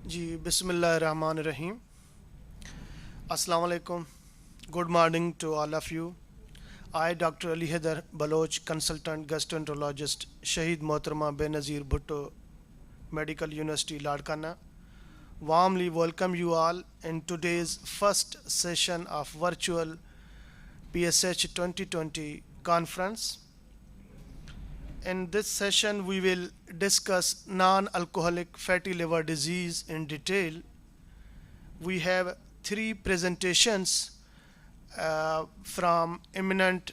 Ji Bismillahirrahmanirrahim. Assalamu alaikum. Good morning to all of you. I, Dr. Ali Haider Baloch, consultant gastroenterologist, Shahid Mohtarama Benazir Bhutto, Medical University, Ladkana, warmly welcome you all in today's first session of virtual PSH 2020 conference. In this session, we will discuss non-alcoholic fatty liver disease in detail. We have three presentations from eminent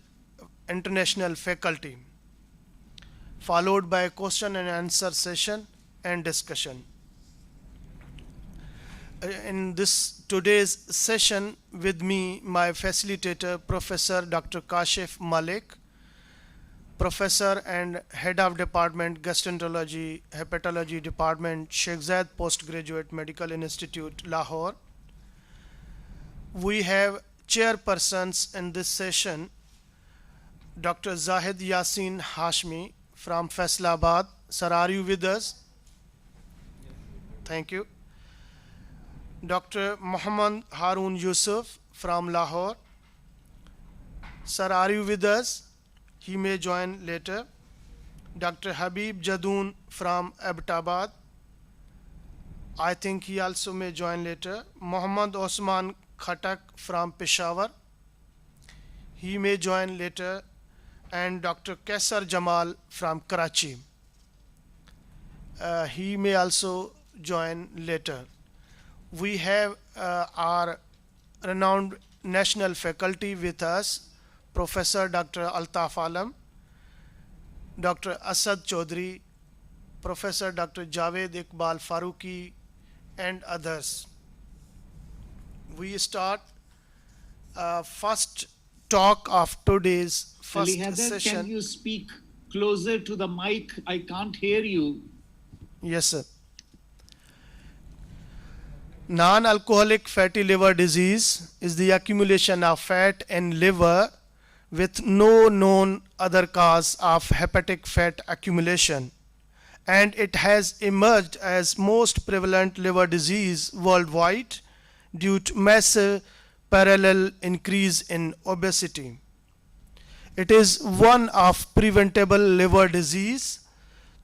international faculty, followed by a question and answer session and discussion. In this today's session with me, my facilitator, Professor Dr. Kashif Malik, Professor and Head of Department Gastroenterology, Hepatology Department, Sheikh Zayed Postgraduate Medical Institute, Lahore. We have chairpersons in this session, Dr. Zahid Yasin Hashmi from Faisalabad. Sir, are you with us? Thank you. Dr. Muhammad Harun Yusuf from Lahore. Sir, are you with us? He may join later. Dr. Habib Jadoon from Abbottabad. I think he also may join later. Muhammad Osman Khatak from Peshawar. He may join later. And Dr. Kaisar Jamal from Karachi. He may also join later. We have our renowned national faculty with us, Professor Dr. Altaf Alam, Dr. Asad Chaudhry, Professor Dr. Javed Iqbal Farooqi, and others. We start first talk of today's first Ali Haider, session. can you speak closer to the mic? I can't hear you. Yes, sir. Non-alcoholic fatty liver disease is the accumulation of fat in liver with no known other cause of hepatic fat accumulation, and it has emerged as most prevalent liver disease worldwide due to massive parallel increase in obesity. It is one of preventable liver disease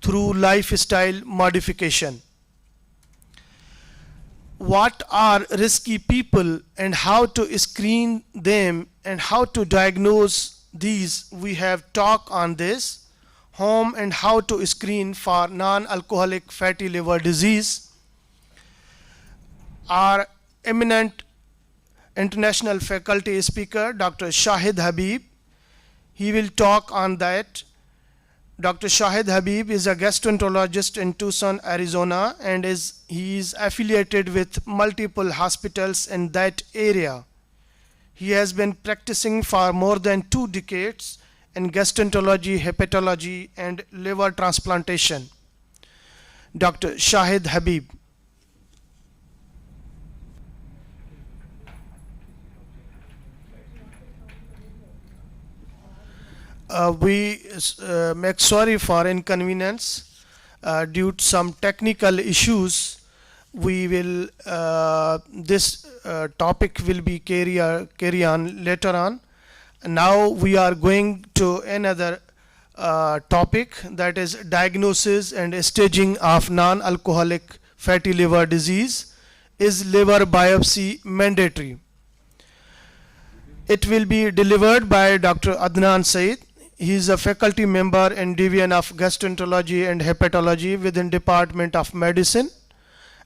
through lifestyle modification. What are risky people and how to screen them and how to diagnose these? We have talk on this, home and how to screen for non-alcoholic fatty liver disease. Our eminent international faculty speaker, Dr. Shahid Habib, he will talk on that. Dr. Shahid Habib is a gastroenterologist in Tucson, Arizona, and he is affiliated with multiple hospitals in that area. He has been practicing for more than 2 decades in gastroenterology, hepatology, and liver transplantation. Dr. Shahid Habib. We make sorry for inconvenience due to some technical issues. We will this topic will be carry on later on. Now we are going to another topic, that is diagnosis and staging of non-alcoholic fatty liver disease. Is liver biopsy mandatory? It will be delivered by Dr. Adnan Said. He is a faculty member in Division of Gastroenterology and Hepatology within Department of Medicine,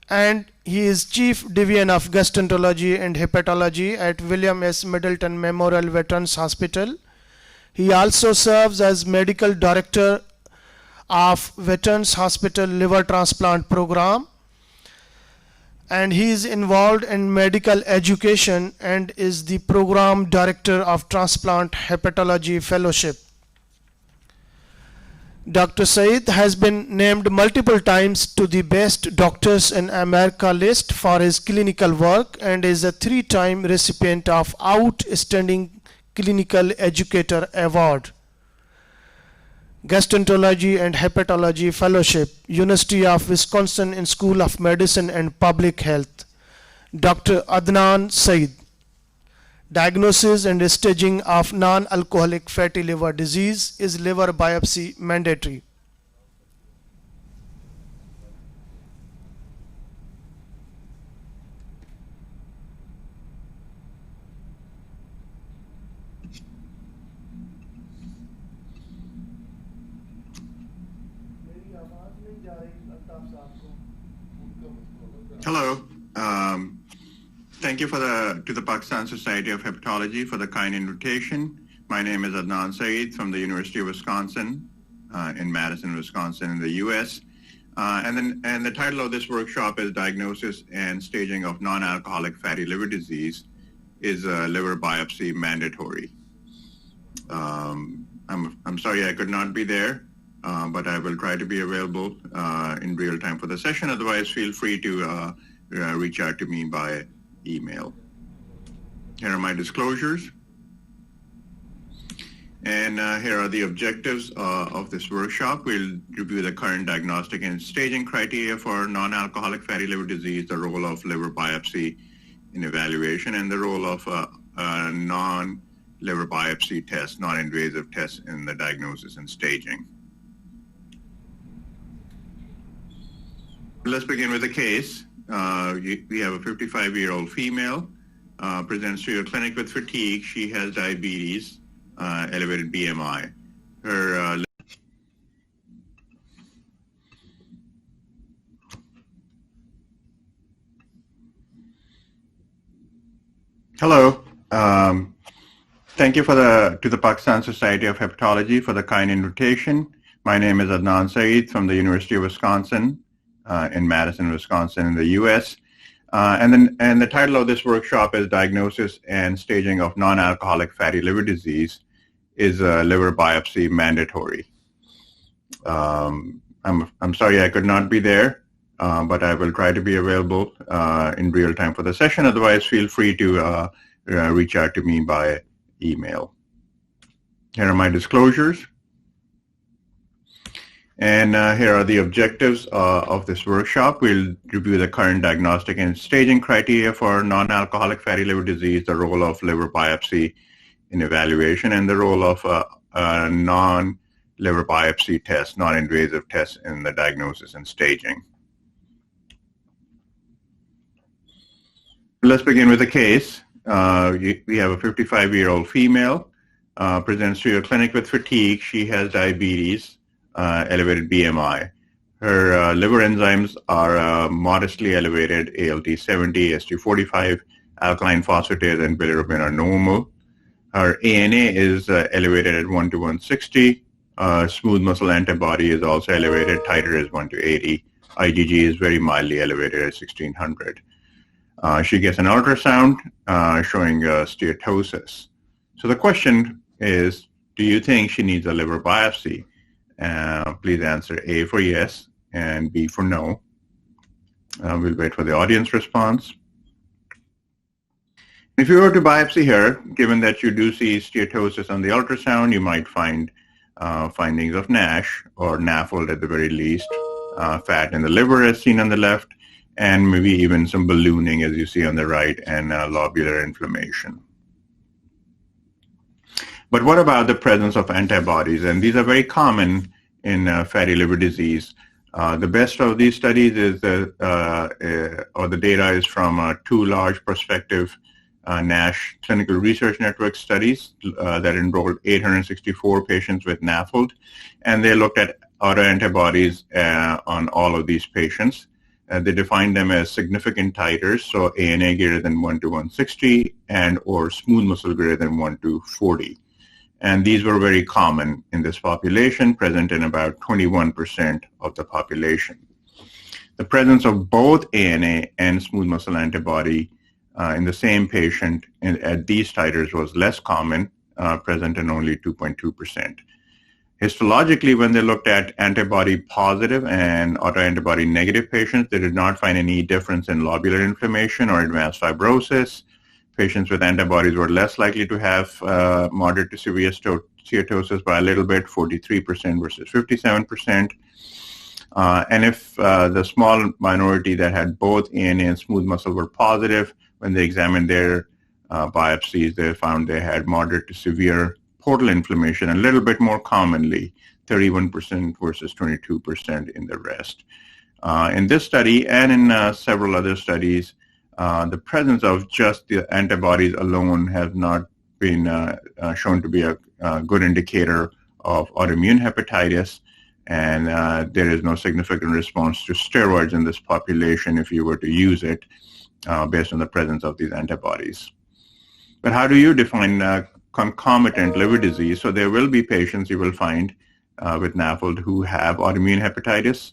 and he is Chief Division of Gastroenterology and Hepatology at William S. Middleton Memorial Veterans Hospital. He also serves as Medical Director of Veterans Hospital Liver Transplant Program, and he is involved in medical education and is the Program Director of Transplant Hepatology Fellowship. Dr. Said has been named multiple times to the Best Doctors in America list for his clinical work and is a 3-time recipient of Outstanding Clinical Educator Award. Gastroenterology and Hepatology Fellowship, University of Wisconsin in School of Medicine and Public Health, Dr. Adnan Saeed. Diagnosis and staging of non-alcoholic fatty liver disease. Is liver biopsy mandatory? Hello. Thank you to the Pakistan Society of Hepatology for the kind invitation. My name is Adnan Saeed from the University of Wisconsin in Madison, Wisconsin in the U.S. And the title of this workshop is Diagnosis and Staging of Non-Alcoholic Fatty Liver Disease. Is liver biopsy mandatory? I'm sorry I could not be there, but I will try to be available in real time for the session. Otherwise, feel free to reach out to me by email. Here are my disclosures. And here are the objectives of this workshop. We'll review the current diagnostic and staging criteria for non-alcoholic fatty liver disease, the role of liver biopsy in evaluation, and the role of non-liver biopsy tests, non-invasive tests in the diagnosis and staging. Let's begin with the case. We have a 55-year-old female, presents to your clinic with fatigue. She has diabetes, elevated BMI. Her Hello. Thank you to the Pakistan Society of Hepatology for the kind invitation. My name is Adnan Saeed from the University of Wisconsin in Madison, Wisconsin in the U.S. And the title of this workshop is Diagnosis and Staging of Non-Alcoholic Fatty Liver Disease. Is liver biopsy mandatory? I'm sorry I could not be there, but I will try to be available in real time for the session. Otherwise, feel free to reach out to me by email. Here are my disclosures. And here are the objectives of this workshop. We'll review the current diagnostic and staging criteria for non-alcoholic fatty liver disease, the role of liver biopsy in evaluation, and the role of non-liver biopsy tests, non-invasive tests in the diagnosis and staging. Let's begin with the case. We have a 55-year-old female, presents to your clinic with fatigue. She has diabetes, elevated BMI. Her liver enzymes are modestly elevated, ALT 70, ST45, alkaline phosphatase, and bilirubin are normal. Her ANA is elevated at 1 to 160. Smooth muscle antibody is also elevated. Titer is 1 to 80. IgG is very mildly elevated at 1600. She gets an ultrasound showing steatosis. So the question is, do you think she needs a liver biopsy? Please answer A for yes and B for no. We'll wait for the audience response. If you were to biopsy her, given that you do see steatosis on the ultrasound, you might find findings of NASH or NAFLD at the very least, fat in the liver as seen on the left, and maybe even some ballooning as you see on the right, and lobular inflammation. But what about the presence of antibodies? And these are very common in fatty liver disease. The best of these studies is the data is from two large prospective NASH clinical research network studies that enrolled 864 patients with NAFLD, and they looked at autoantibodies on all of these patients. They defined them as significant titers, so ANA greater than 1 to 160 and or smooth muscle greater than 1 to 40. And these were very common in this population, present in about 21% of the population. The presence of both ANA and smooth muscle antibody in the same patient at these titers was less common, present in only 2.2%. Histologically, when they looked at antibody positive and autoantibody negative patients, they did not find any difference in lobular inflammation or advanced fibrosis. Patients with antibodies were less likely to have moderate to severe steatosis by a little bit, 43% versus 57%. And if the small minority that had both ANA and smooth muscle were positive, when they examined their biopsies, they found they had moderate to severe portal inflammation, a little bit more commonly, 31% versus 22% in the rest. In this study and in several other studies, the presence of just the antibodies alone has not been shown to be a good indicator of autoimmune hepatitis, and there is no significant response to steroids in this population if you were to use it based on the presence of these antibodies. But how do you define concomitant liver disease? So there will be patients you will find with NAFLD who have autoimmune hepatitis,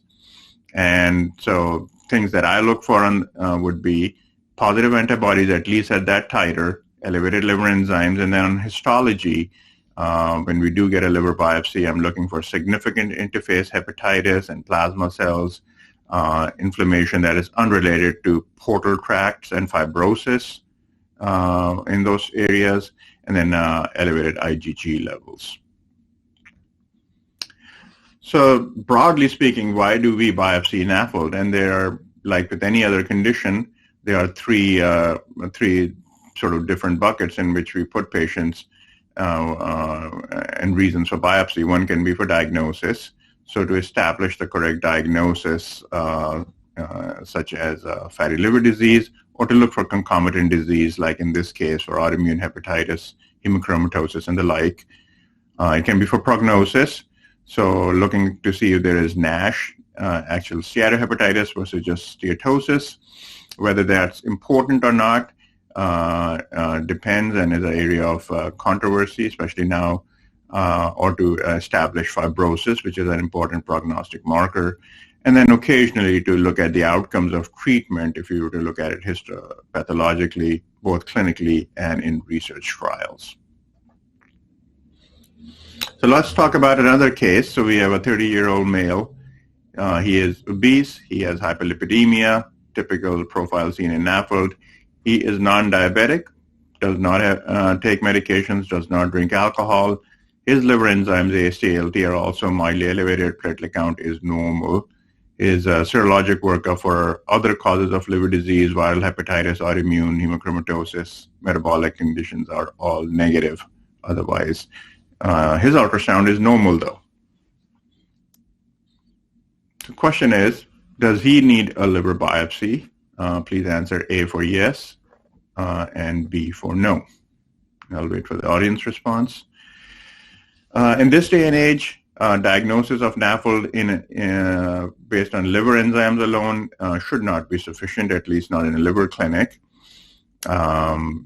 and so things that I look for would be positive antibodies, at least at that titer, elevated liver enzymes, and then on histology, when we do get a liver biopsy, I'm looking for significant interface hepatitis and plasma cells, inflammation that is unrelated to portal tracts and fibrosis in those areas, and then elevated IgG levels. So broadly speaking, why do we biopsy NAFLD? And there are, like with any other condition, there are three sort of different buckets in which we put patients and reasons for biopsy. One can be for diagnosis, so to establish the correct diagnosis, such as fatty liver disease, or to look for concomitant disease, like in this case for autoimmune hepatitis, hemochromatosis, and the like. It can be for prognosis, so looking to see if there is NASH, actual steatohepatitis versus just steatosis. Whether that's important or not depends and is an area of controversy, especially now, or to establish fibrosis, which is an important prognostic marker. And then occasionally to look at the outcomes of treatment if you were to look at it histopathologically, both clinically and in research trials. So let's talk about another case. So we have a 30-year-old male. He is obese. He has hyperlipidemia, typical profile seen in NAFLD. He is non-diabetic, does not take medications, does not drink alcohol. His liver enzymes, AST, ALT, are also mildly elevated. Platelet count is normal. His serologic workup for other causes of liver disease, viral hepatitis, autoimmune, hemochromatosis, metabolic conditions are all negative otherwise. His ultrasound is normal though. The question is, does he need a liver biopsy? Please answer A for yes and B for no. I'll wait for the audience response. In this day and age, diagnosis of NAFLD based on liver enzymes alone should not be sufficient, at least not in a liver clinic. The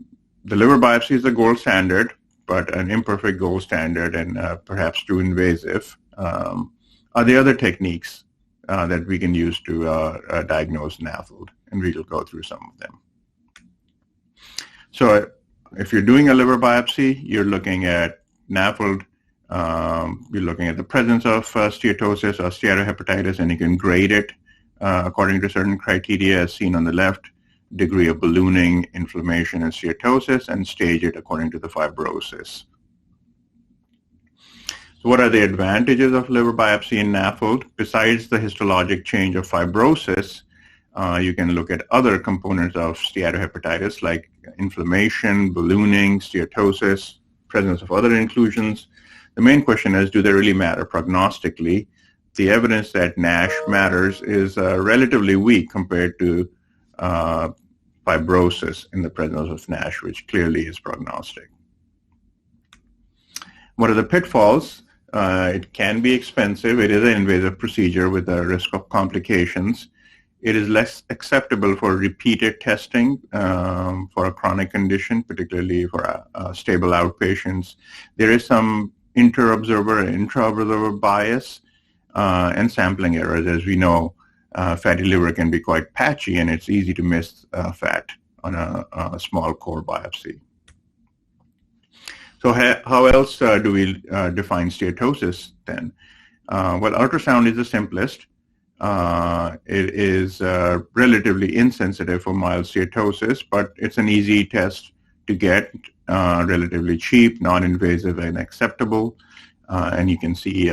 liver biopsy is the gold standard, but an imperfect gold standard and perhaps too invasive. Are there other techniques that we can use to diagnose NAFLD? And we will go through some of them. So if you're doing a liver biopsy, you're looking at NAFLD. You're looking at the presence of steatosis or steatohepatitis, and you can grade it according to certain criteria as seen on the left, degree of ballooning, inflammation, and steatosis, and stage it according to the fibrosis. So what are the advantages of liver biopsy in NAFLD? Besides the histologic change of fibrosis, you can look at other components of steatohepatitis like inflammation, ballooning, steatosis, presence of other inclusions. The main question is, do they really matter prognostically? The evidence that NASH matters is relatively weak compared to fibrosis in the presence of NASH, which clearly is prognostic. What are the pitfalls? It can be expensive. It is an invasive procedure with a risk of complications. It is less acceptable for repeated testing for a chronic condition, particularly for stable outpatients. There is some inter-observer and intra-observer bias and sampling errors. As we know, fatty liver can be quite patchy, and it's easy to miss fat on a small core biopsy. So how else do we define steatosis then? Well, ultrasound is the simplest. It is relatively insensitive for mild steatosis, but it's an easy test to get, relatively cheap, non-invasive, and acceptable. And you can see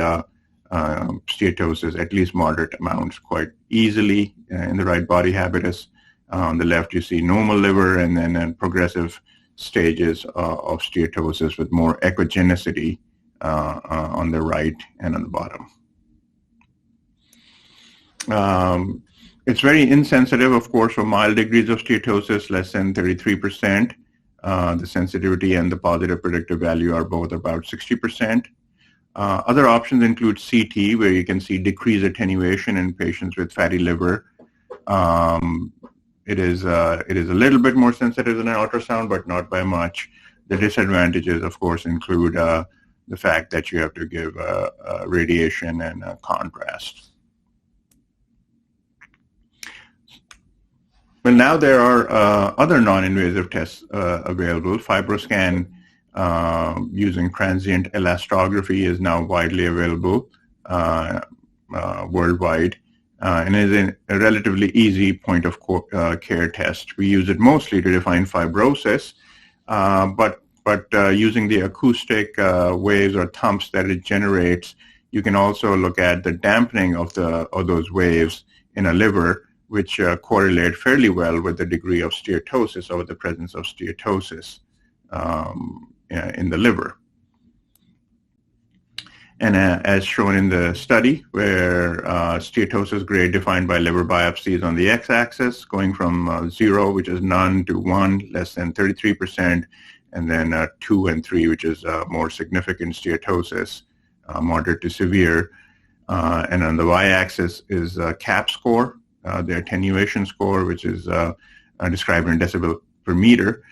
steatosis, at least moderate amounts, quite easily in the right body habitus. On the left, you see normal liver, and then progressive stages of steatosis with more echogenicity on the right and on the bottom. It's very insensitive, of course, for mild degrees of steatosis, less than 33%. The sensitivity and the positive predictive value are both about 60%. Other options include CT, where you can see decreased attenuation in patients with fatty liver. It is a little bit more sensitive than an ultrasound, but not by much. The disadvantages, of course, include the fact that you have to give radiation and contrast. Well, now there are other non-invasive tests available. FibroScan using transient elastography is now widely available worldwide, and is a relatively easy point of care test. We use it mostly to define fibrosis, but using the acoustic waves or thumps that it generates, you can also look at the dampening of those waves in a liver, which correlate fairly well with the degree of steatosis or the presence of steatosis in the liver. And as shown in the study, where steatosis grade defined by liver biopsies on the x-axis, going from 0, which is none, to 1, less than 33%, and then 2 and 3, which is more significant steatosis, moderate to severe. And on the y-axis is CAP score, the attenuation score, which is described in decibel per meter.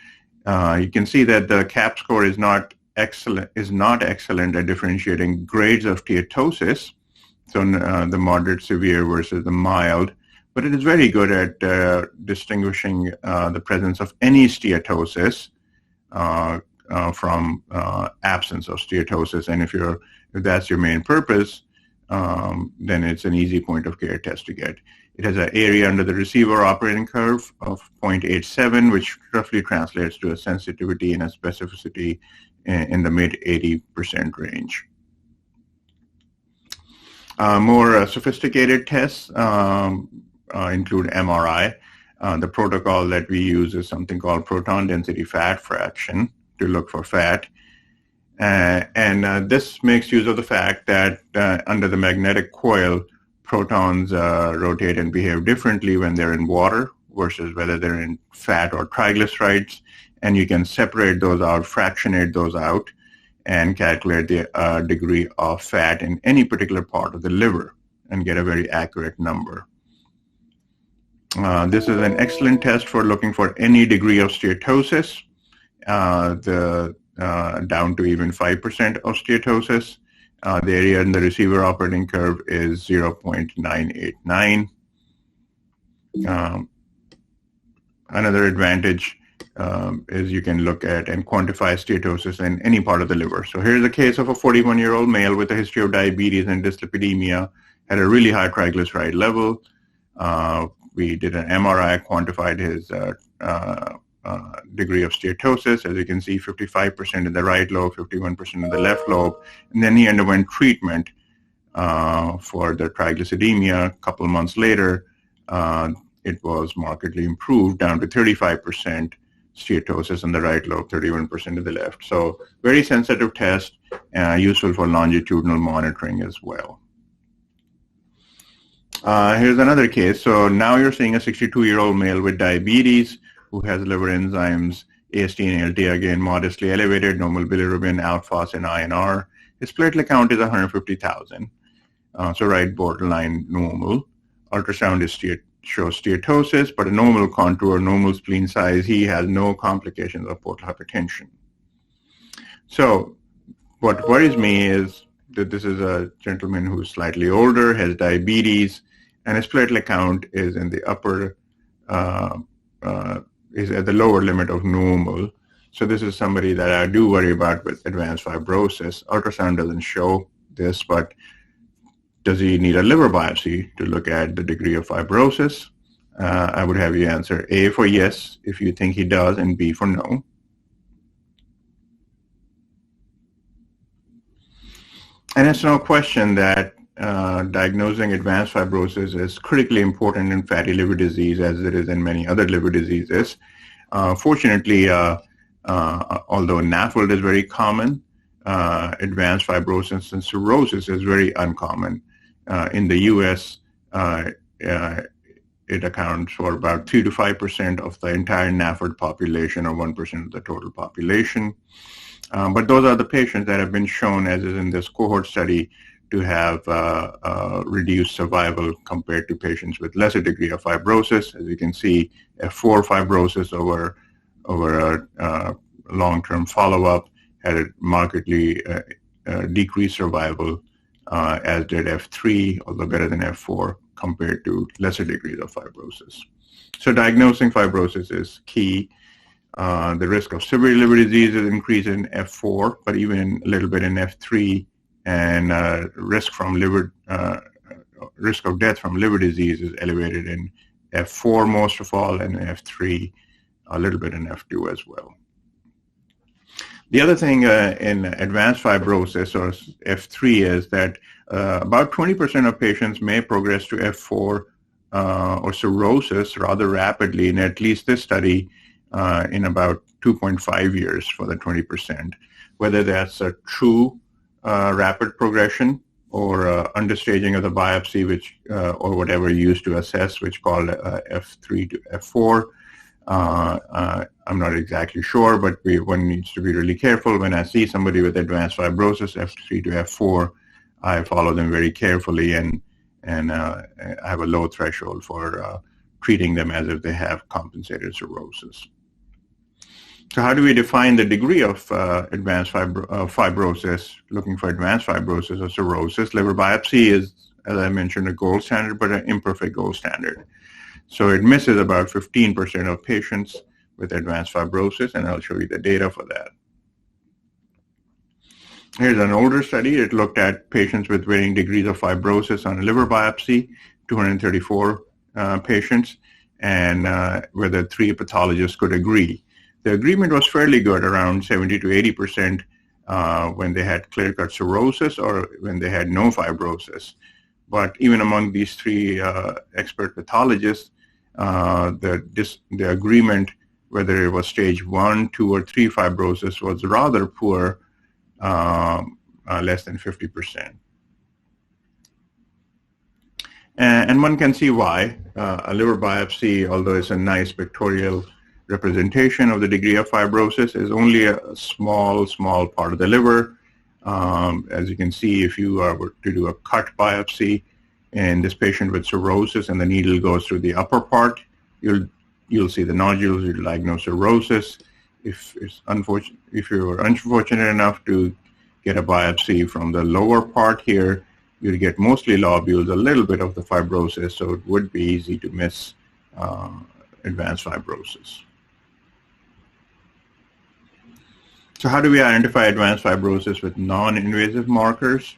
You can see that the CAP score is not excellent at differentiating grades of steatosis, so the moderate, severe versus the mild, but it is very good at distinguishing the presence of any steatosis from absence of steatosis. And if that's your main purpose, then it's an easy point of care test to get. It has an area under the receiver operating curve of 0.87, which roughly translates to a sensitivity and a specificity in the mid 80% range. More sophisticated tests include MRI. The protocol that we use is something called proton density fat fraction to look for fat. And this makes use of the fact that under the magnetic coil, protons rotate and behave differently when they're in water versus whether they're in fat or triglycerides. And you can separate those out, fractionate those out, and calculate the degree of fat in any particular part of the liver and get a very accurate number. This is an excellent test for looking for any degree of steatosis, down to even 5% of steatosis. The area in the receiver operating curve is 0.989. Another advantage is you can look at and quantify steatosis in any part of the liver. So here's a case of a 41-year-old male with a history of diabetes and dyslipidemia, had a really high triglyceride level. We did an MRI, quantified his degree of steatosis. As you can see, 55% in the right lobe, 51% in the left lobe. And then he underwent treatment for the triglyceridemia. A couple of months later, it was markedly improved down to 35% steatosis in the right lobe, 31% in the left. So very sensitive test, useful for longitudinal monitoring as well. Here's another case. So now you're seeing a 62-year-old male with diabetes who has liver enzymes AST and ALT again modestly elevated, normal bilirubin, alphos, and INR. His platelet count is 150,000, so right borderline normal. Ultrasound shows steatosis, but a normal contour, normal spleen size. He has no complications of portal hypertension. So what worries me is that this is a gentleman who's slightly older, has diabetes, and his platelet count is in the upper, is at the lower limit of normal. So this is somebody that I do worry about with advanced fibrosis. Ultrasound doesn't show this, but does he need a liver biopsy to look at the degree of fibrosis? I would have you answer A for yes if you think he does, and B for no. And it's no question that diagnosing advanced fibrosis is critically important in fatty liver disease, as it is in many other liver diseases. Fortunately, although NAFLD is very common, advanced fibrosis and cirrhosis is very uncommon. In the U.S., it accounts for about 3 to 5% of the entire NAFLD population, or 1% of the total population. But those are the patients that have been shown, as is in this cohort study, to have reduced survival compared to patients with lesser degree of fibrosis. As you can see, F4 fibrosis over a long-term follow-up had a markedly decreased survival, as did F3, although better than F4, compared to lesser degrees of fibrosis. So diagnosing fibrosis is key. The risk of severe liver disease is increased in F4, but even a little bit in F3, and risk of death from liver disease is elevated in F4 most of all, and F3 a little bit in F2 as well. The other thing in advanced fibrosis, or F3, is that about 20% of patients may progress to F4 or cirrhosis rather rapidly, in at least this study, in about 2.5 years for the 20%. Whether that's a true rapid progression or understaging of the biopsy, which or whatever used to assess, which called F3 to F4. I'm not exactly sure, but one needs to be really careful. When I see somebody with advanced fibrosis, F3 to F4, I follow them very carefully, and I have a low threshold for treating them as if they have compensated cirrhosis. So how do we define the degree of advanced fibrosis, looking for advanced fibrosis or cirrhosis? Liver biopsy is, as I mentioned, a gold standard, but an imperfect gold standard. So it misses about 15% of patients with advanced fibrosis, and I'll show you the data for that. Here's an older study. It looked at patients with varying degrees of fibrosis on a liver biopsy, 234 patients, and whether 3 pathologists could agree. The agreement was fairly good, around 70 to 80% when they had clear-cut cirrhosis or when they had no fibrosis. But even among these 3 expert pathologists, the agreement, whether it was stage 1, 2, or 3 fibrosis, was rather poor, less than 50%. And one can see why. A liver biopsy, although it's a nice pictorial representation of the degree of fibrosis, is only a small part of the liver. As you can see, if you were to do a cut biopsy in this patient with cirrhosis and the needle goes through the upper part, you'll see the nodules, you'll diagnose cirrhosis. If you were unfortunate enough to get a biopsy from the lower part here, you'd get mostly lobules, a little bit of the fibrosis, so it would be easy to miss advanced fibrosis. So how do we identify advanced fibrosis with non-invasive markers?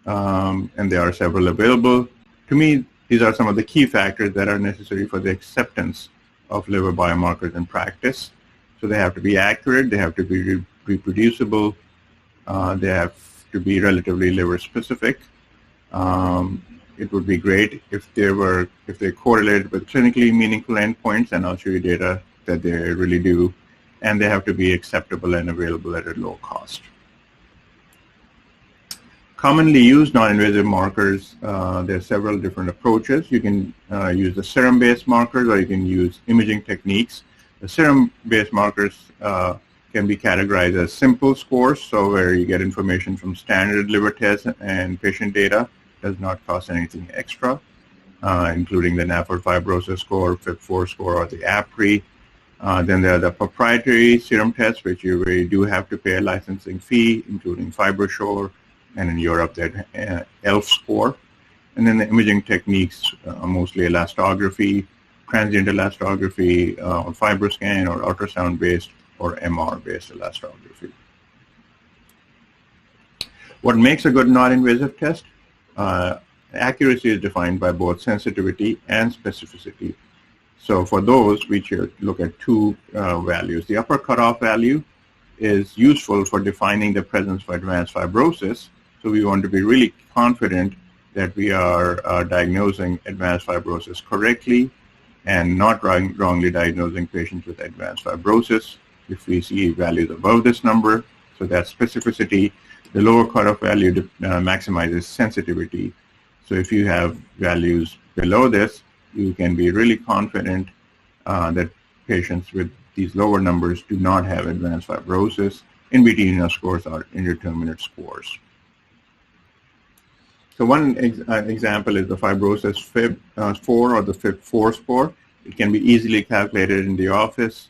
And there are several available. To me, these are some of the key factors that are necessary for the acceptance of liver biomarkers in practice. So they have to be accurate, they have to be reproducible, they have to be relatively liver specific. It would be great if they correlated with clinically meaningful endpoints, and I'll show you data that they really do. And they have to be acceptable and available at a low cost. Commonly used non-invasive markers, there are several different approaches. You can use the serum-based markers, or you can use imaging techniques. The serum-based markers can be categorized as simple scores, so where you get information from standard liver tests and patient data, does not cost anything extra, including the NAFLD fibrosis score, FIB-4 score, or the APRI. Then there are the proprietary serum tests, which you really do have to pay a licensing fee, including FibroSure, and in Europe, that ELF score. And then the imaging techniques, mostly elastography, transient elastography, FibroScan, or ultrasound-based or MR-based elastography. What makes a good non-invasive test? Accuracy is defined by both sensitivity and specificity. So for those, we should look at 2 values. The upper cutoff value is useful for defining the presence of advanced fibrosis. So we want to be really confident that we are diagnosing advanced fibrosis correctly and not wrongly diagnosing patients with advanced fibrosis. If we see values above this number, so that's specificity. The lower cutoff value maximizes sensitivity. So if you have values below this, you can be really confident that patients with these lower numbers do not have advanced fibrosis. In between scores are indeterminate scores. So one example is the fibrosis FIB4 or the FIB4 score. It can be easily calculated in the office.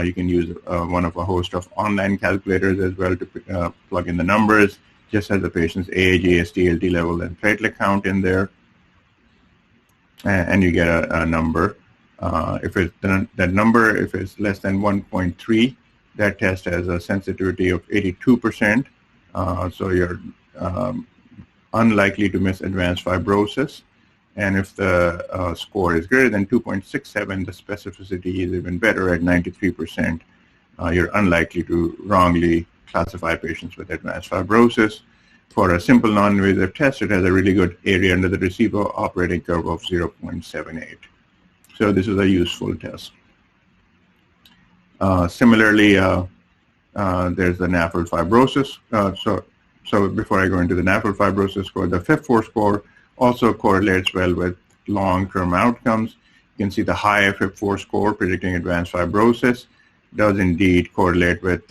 You can use one of a host of online calculators as well to plug in the numbers, just as the patient's age, AST, ALT level, and platelet count in there, and you get a number. If that number, if it's less than 1.3, that test has a sensitivity of 82%. So you're unlikely to miss advanced fibrosis. And if the score is greater than 2.67, the specificity is even better at 93%. You're unlikely to wrongly classify patients with advanced fibrosis. For a simple non-invasive test, it has a really good area under the receiver operating curve of 0.78. So this is a useful test. Similarly, there's the NAFLD fibrosis. So before I go into the NAFLD fibrosis score, the FIB4 score also correlates well with long-term outcomes. You can see the high FIB4 score predicting advanced fibrosis does indeed correlate with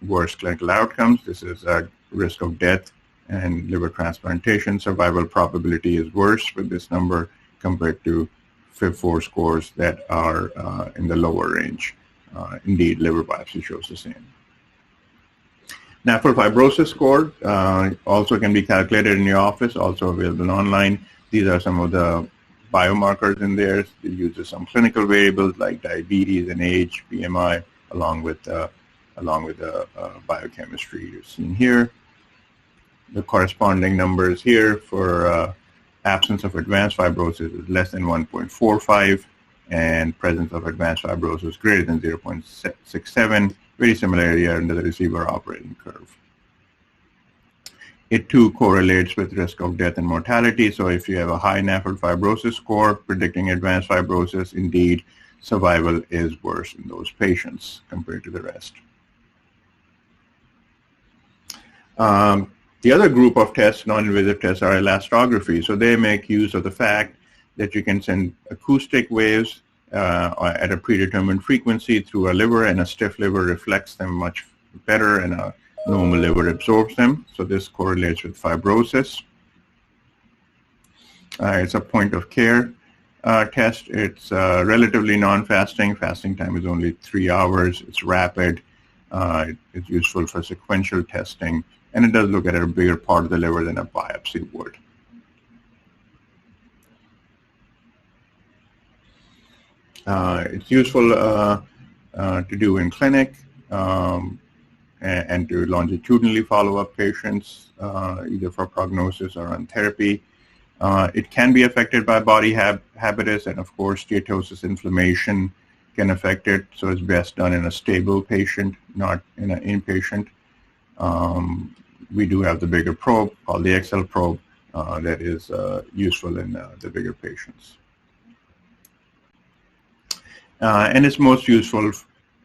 worse clinical outcomes. This is a risk of death and liver transplantation. Survival probability is worse with this number compared to FIB4 scores that are in the lower range. Indeed, liver biopsy shows the same. NAFLD fibrosis score also can be calculated in your office, also available online. These are some of the biomarkers in there. It uses some clinical variables like diabetes and age, BMI, along with the biochemistry you're seeing here. The corresponding numbers here for absence of advanced fibrosis is less than 1.45, and presence of advanced fibrosis greater than 0.67. Very similar area under the receiver operating curve. It too correlates with risk of death and mortality. So if you have a high NAFLD fibrosis score predicting advanced fibrosis, indeed, survival is worse in those patients compared to the rest. The other group of tests, non-invasive tests, are elastography. So they make use of the fact that you can send acoustic waves at a predetermined frequency through a liver, and a stiff liver reflects them much better, and a normal liver absorbs them. So this correlates with fibrosis. It's a point of care test. It's relatively non-fasting. Fasting time is only 3 hours. It's rapid. It's useful for sequential testing, and it does look at a bigger part of the liver than a biopsy would. It's useful to do in clinic and to longitudinally follow up patients, either for prognosis or on therapy. It can be affected by body habitus, and of course steatosis, inflammation can affect it, so it's best done in a stable patient, not in an inpatient. We do have the bigger probe called the XL probe that is useful in the bigger patients. And it's most useful,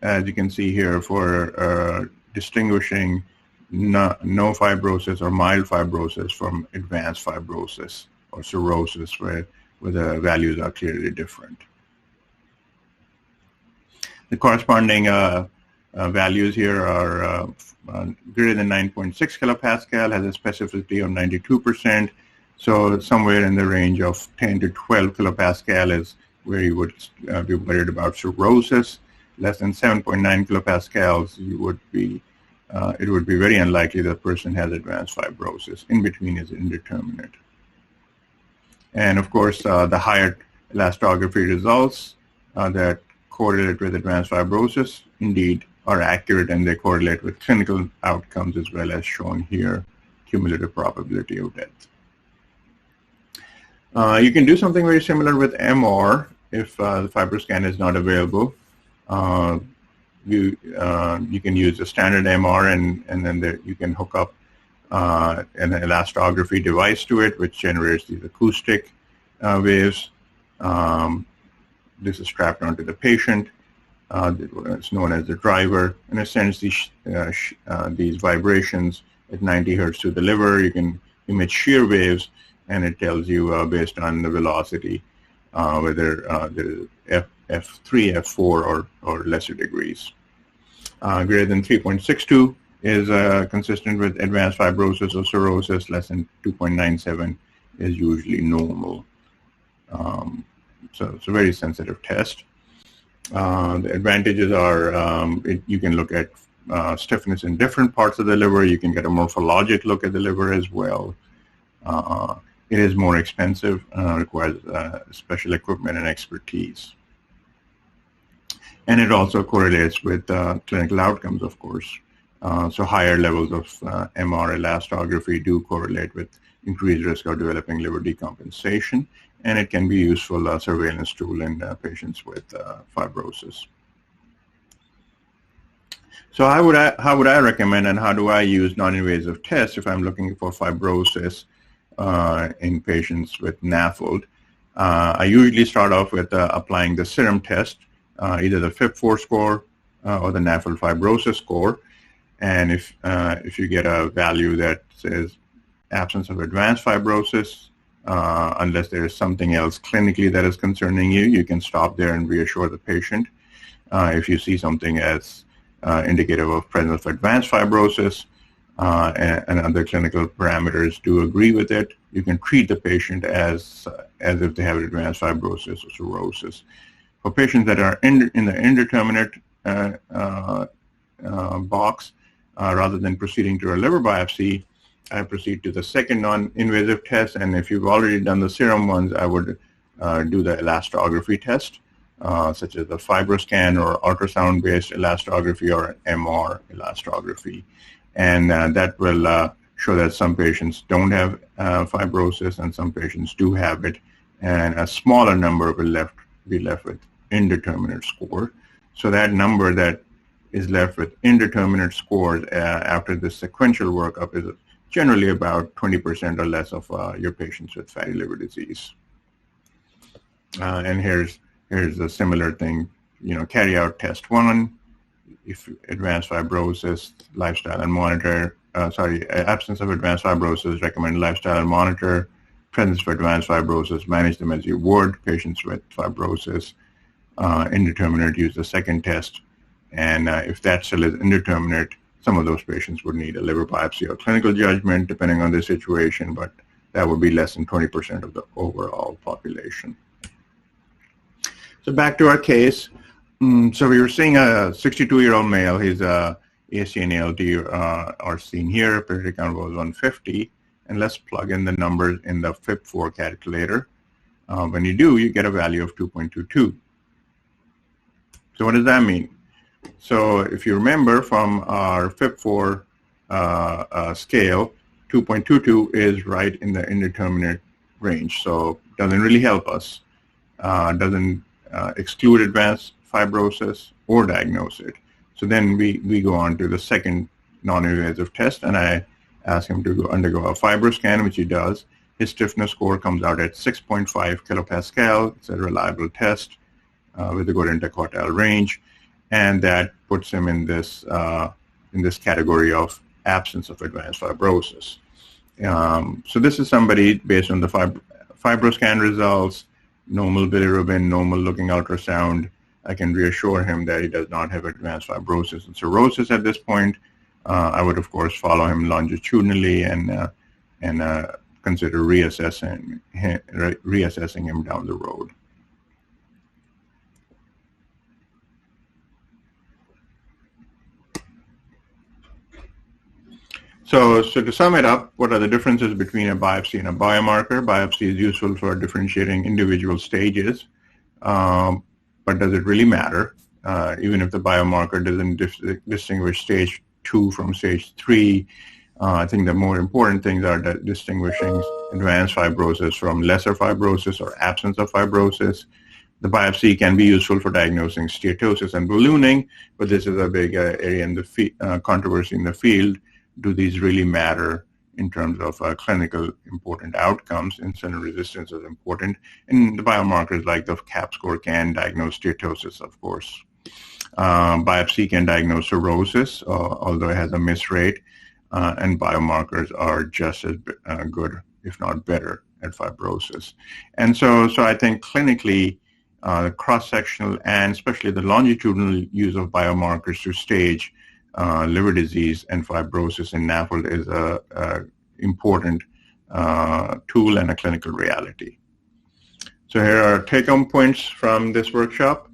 as you can see here, for distinguishing no fibrosis or mild fibrosis from advanced fibrosis or cirrhosis, where the values are clearly different. The corresponding values here are greater than 9.6 kilopascal, has a specificity of 92%. So somewhere in the range of 10 to 12 kilopascal is where you would be worried about cirrhosis. Less than 7.9 kilopascals, it would be very unlikely that a person has advanced fibrosis. In between is indeterminate. And of course, the higher elastography results that correlate with advanced fibrosis indeed are accurate, and they correlate with clinical outcomes as well, as shown here, cumulative probability of death. You can do something very similar with MR if the FibroScan is not available. You can use a standard MR, and then you can hook up an elastography device to it, which generates these acoustic waves. This is strapped onto the patient. It's known as the driver, and it sends these vibrations at 90 hertz to the liver. You can emit shear waves, and it tells you based on the velocity whether there is F3, F4, or lesser degrees. Greater than 3.62 is consistent with advanced fibrosis or cirrhosis. Less than 2.97 is usually normal. So it's a very sensitive test. The advantages are you can look at stiffness in different parts of the liver. You can get a morphologic look at the liver as well. It is more expensive, requires special equipment and expertise. And it also correlates with clinical outcomes, of course. So higher levels of MR elastography do correlate with increased risk of developing liver decompensation, and it can be useful surveillance tool in patients with fibrosis. So how would I recommend, and how do I use non-invasive tests if I'm looking for fibrosis in patients with NAFLD? I usually start off with applying the serum test, either the FIB-4 score or the NAFLD fibrosis score. And if you get a value that says absence of advanced fibrosis, unless there is something else clinically that is concerning you, you can stop there and reassure the patient. If you see something as indicative of presence of advanced fibrosis and other clinical parameters do agree with it, you can treat the patient as if they have advanced fibrosis or cirrhosis. For patients that are in the indeterminate box, rather than proceeding to a liver biopsy, I proceed to the second non-invasive test, and if you've already done the serum ones, I would do the elastography test, such as the FibroScan or ultrasound-based elastography or MR elastography. And that will show that some patients don't have fibrosis and some patients do have it, and a smaller number will be left with indeterminate score. So that number that is left with indeterminate scores after the sequential workup is generally about 20% or less of your patients with fatty liver disease. And here's a similar thing. Carry out test 1. If advanced fibrosis, lifestyle and monitor. Absence of advanced fibrosis, recommend lifestyle and monitor. Presence of advanced fibrosis, manage them as you would patients with fibrosis. Indeterminate, use the second test. And if that still is indeterminate, some of those patients would need a liver biopsy or clinical judgment, depending on the situation, but that would be less than 20% of the overall population. So back to our case. So we were seeing a 62-year-old male. His AC and ALT are seen here. Platelet count was 150. And let's plug in the numbers in the FIB-4 calculator. When you do, you get a value of 2.22. So what does that mean? So if you remember from our FIB-4 scale, 2.22 is right in the indeterminate range. So it doesn't really help us. Doesn't exclude advanced fibrosis or diagnose it. So then we go on to the second non-invasive test, and I ask him to undergo a FibroScan, which he does. His stiffness score comes out at 6.5 kilopascal. It's a reliable test with a good interquartile range, and that puts him in this category of absence of advanced fibrosis. So this is somebody based on the FibroScan results, normal bilirubin, normal looking ultrasound. I can reassure him that he does not have advanced fibrosis and cirrhosis at this point. I would, of course, follow him longitudinally and consider reassessing him down the road. So to sum it up, what are the differences between a biopsy and a biomarker? Biopsy is useful for differentiating individual stages, but does it really matter? Even if the biomarker doesn't distinguish stage 2 from stage 3, I think the more important things are that distinguishing advanced fibrosis from lesser fibrosis or absence of fibrosis. The biopsy can be useful for diagnosing steatosis and ballooning, but this is a big area in the controversy in the field. Do these really matter in terms of clinical important outcomes. Insulin resistance is important, and the biomarkers like the CAP score can diagnose steatosis, of course. Biopsy can diagnose cirrhosis, although it has a miss rate, and biomarkers are just as good, if not better, at fibrosis. And so I think clinically, the cross-sectional and especially the longitudinal use of biomarkers to stage liver disease and fibrosis in NAFLD is a important tool and a clinical reality. So here are take-home points from this workshop.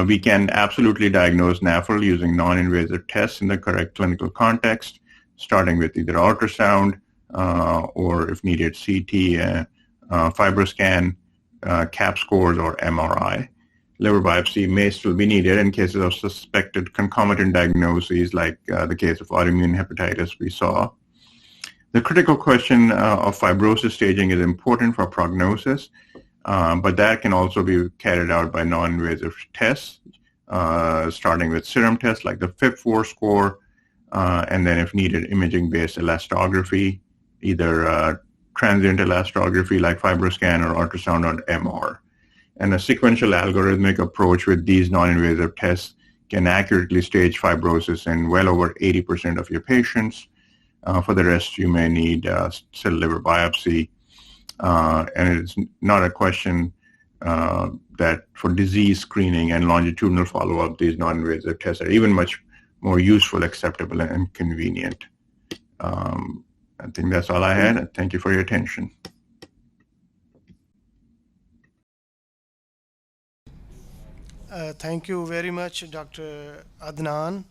We can absolutely diagnose NAFLD using non-invasive tests in the correct clinical context, starting with either ultrasound or, if needed, CT, FibroScan, CAP scores, or MRI. Liver biopsy may still be needed in cases of suspected concomitant diagnoses, like the case of autoimmune hepatitis we saw. The critical question of fibrosis staging is important for prognosis, but that can also be carried out by non-invasive tests, starting with serum tests like the FIB-4 score, and then, if needed, imaging-based elastography, either transient elastography like FibroScan or ultrasound or MR. And a sequential algorithmic approach with these non-invasive tests can accurately stage fibrosis in well over 80% of your patients. For the rest, you may need cell liver biopsy. And it's not a question that for disease screening and longitudinal follow-up, these non-invasive tests are even much more useful, acceptable, and convenient. I think that's all I had, and thank you for your attention. Thank you very much, Dr. Adnan.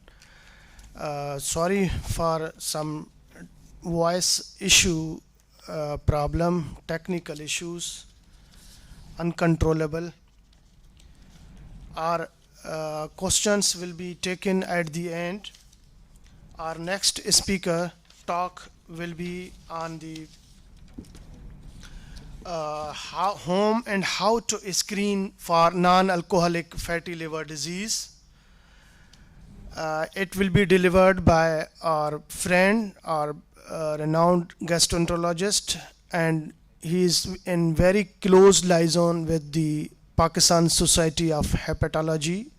Sorry for some voice issue problem, technical issues, uncontrollable. Our questions will be taken at the end. Our next speaker talk will be on the home and how to screen for non-alcoholic fatty liver disease. It will be delivered by our friend, our renowned gastroenterologist, and he is in very close liaison with the Pakistan Society of Hepatology.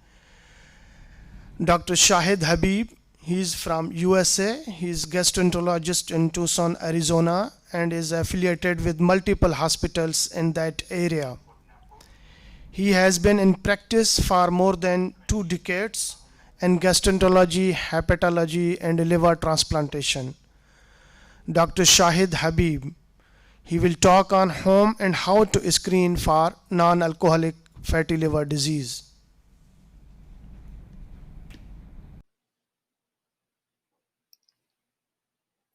Dr. Shahid Habib, he is from USA. He is gastroenterologist in Tucson, Arizona, and is affiliated with multiple hospitals in that area. He has been in practice for more than 2 decades in gastroenterology, hepatology, and liver transplantation. Dr. Shahid Habib, he will talk on home and how to screen for non-alcoholic fatty liver disease.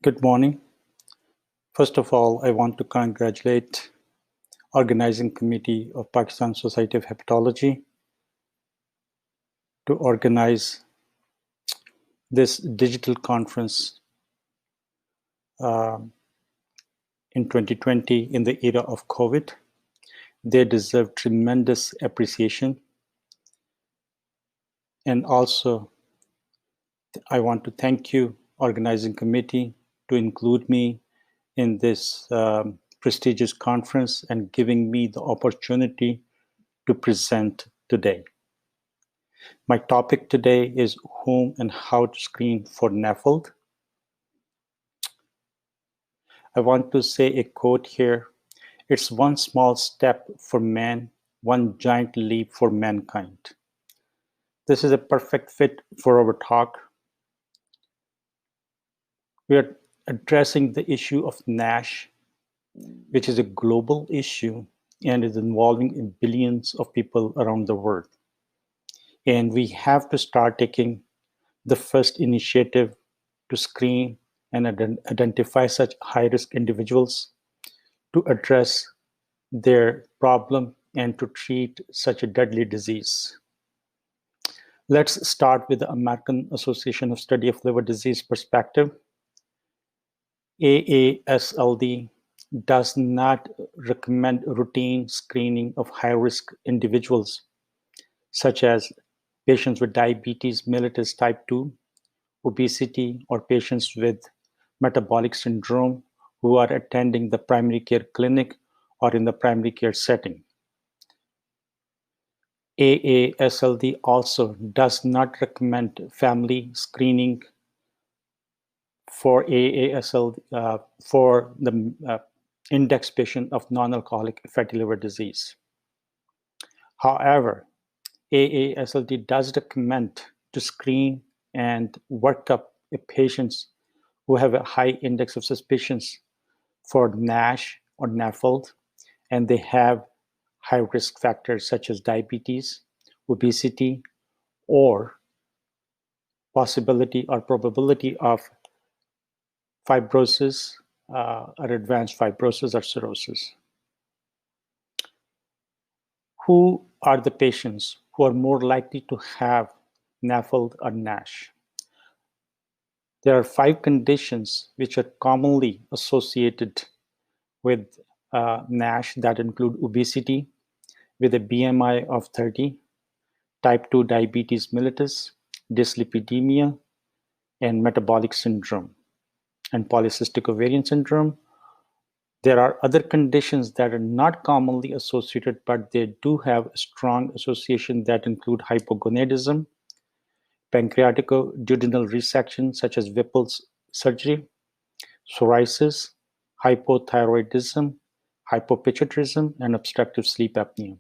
Good morning. First of all, I want to congratulate organizing committee of Pakistan Society of Hepatology to organize this digital conference in 2020 in the era of COVID. They deserve tremendous appreciation. And also, I want to thank you, organizing committee, to include me in this prestigious conference and giving me the opportunity to present today. My topic today is whom and how to screen for NAFLD. I want to say a quote here. It's one small step for man, one giant leap for mankind. This is a perfect fit for our talk. We are addressing the issue of NASH, which is a global issue and is involving billions of people around the world. And we have to start taking the first initiative to screen and identify such high-risk individuals, to address their problem and to treat such a deadly disease. Let's start with the American Association of Study of Liver Disease perspective. AASLD does not recommend routine screening of high-risk individuals, such as patients with diabetes mellitus type 2, obesity, or patients with metabolic syndrome who are attending the primary care clinic or in the primary care setting. AASLD also does not recommend family screening for AASLD for the index patient of non-alcoholic fatty liver disease. However, AASLD does recommend to screen and work up patients who have a high index of suspicions for NASH or NAFLD, and they have high risk factors such as diabetes, obesity, or possibility or probability of fibrosis or advanced fibrosis or cirrhosis. Who are the patients who are more likely to have NAFLD or NASH? There are 5 conditions which are commonly associated with NASH that include obesity with a BMI of 30, type 2 diabetes mellitus, dyslipidemia, and metabolic syndrome, and polycystic ovarian syndrome. There are other conditions that are not commonly associated, but they do have a strong association that include hypogonadism, pancreatico-duodenal resection such as Whipple's surgery, psoriasis, hypothyroidism, hypopituitarism, and obstructive sleep apnea.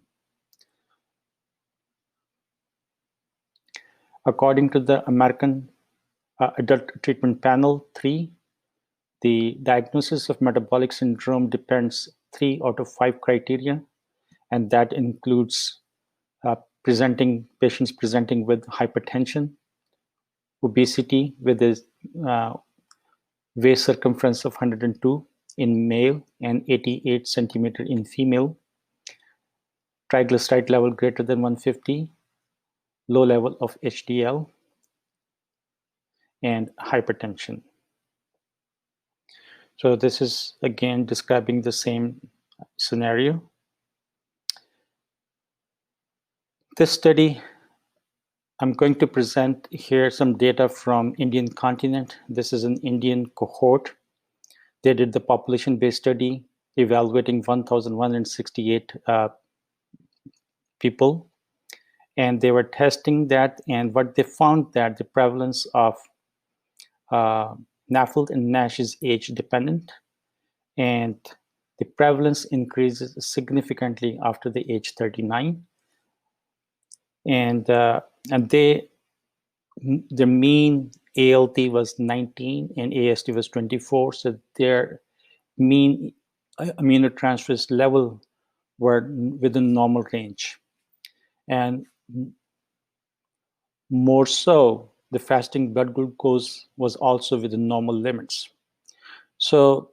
According to the American Adult Treatment Panel 3, the diagnosis of metabolic syndrome depends 3 out of 5 criteria, and that includes patients presenting with hypertension, obesity with a waist circumference of 102 in male and 88 centimeter in female, triglyceride level greater than 150, low level of HDL, and hypertension. So this is again describing the same scenario. This study, I'm going to present here some data from Indian continent. This is an Indian cohort. They did the population-based study evaluating 1,168 people, and they were testing that, and what they found that the prevalence of NAFLD and NASH is age dependent, and the prevalence increases significantly after the age 39, and the mean ALT was 19 and AST was 24, so their mean aminotransferase level were within normal range, and more so the fasting blood glucose was also within normal limits. So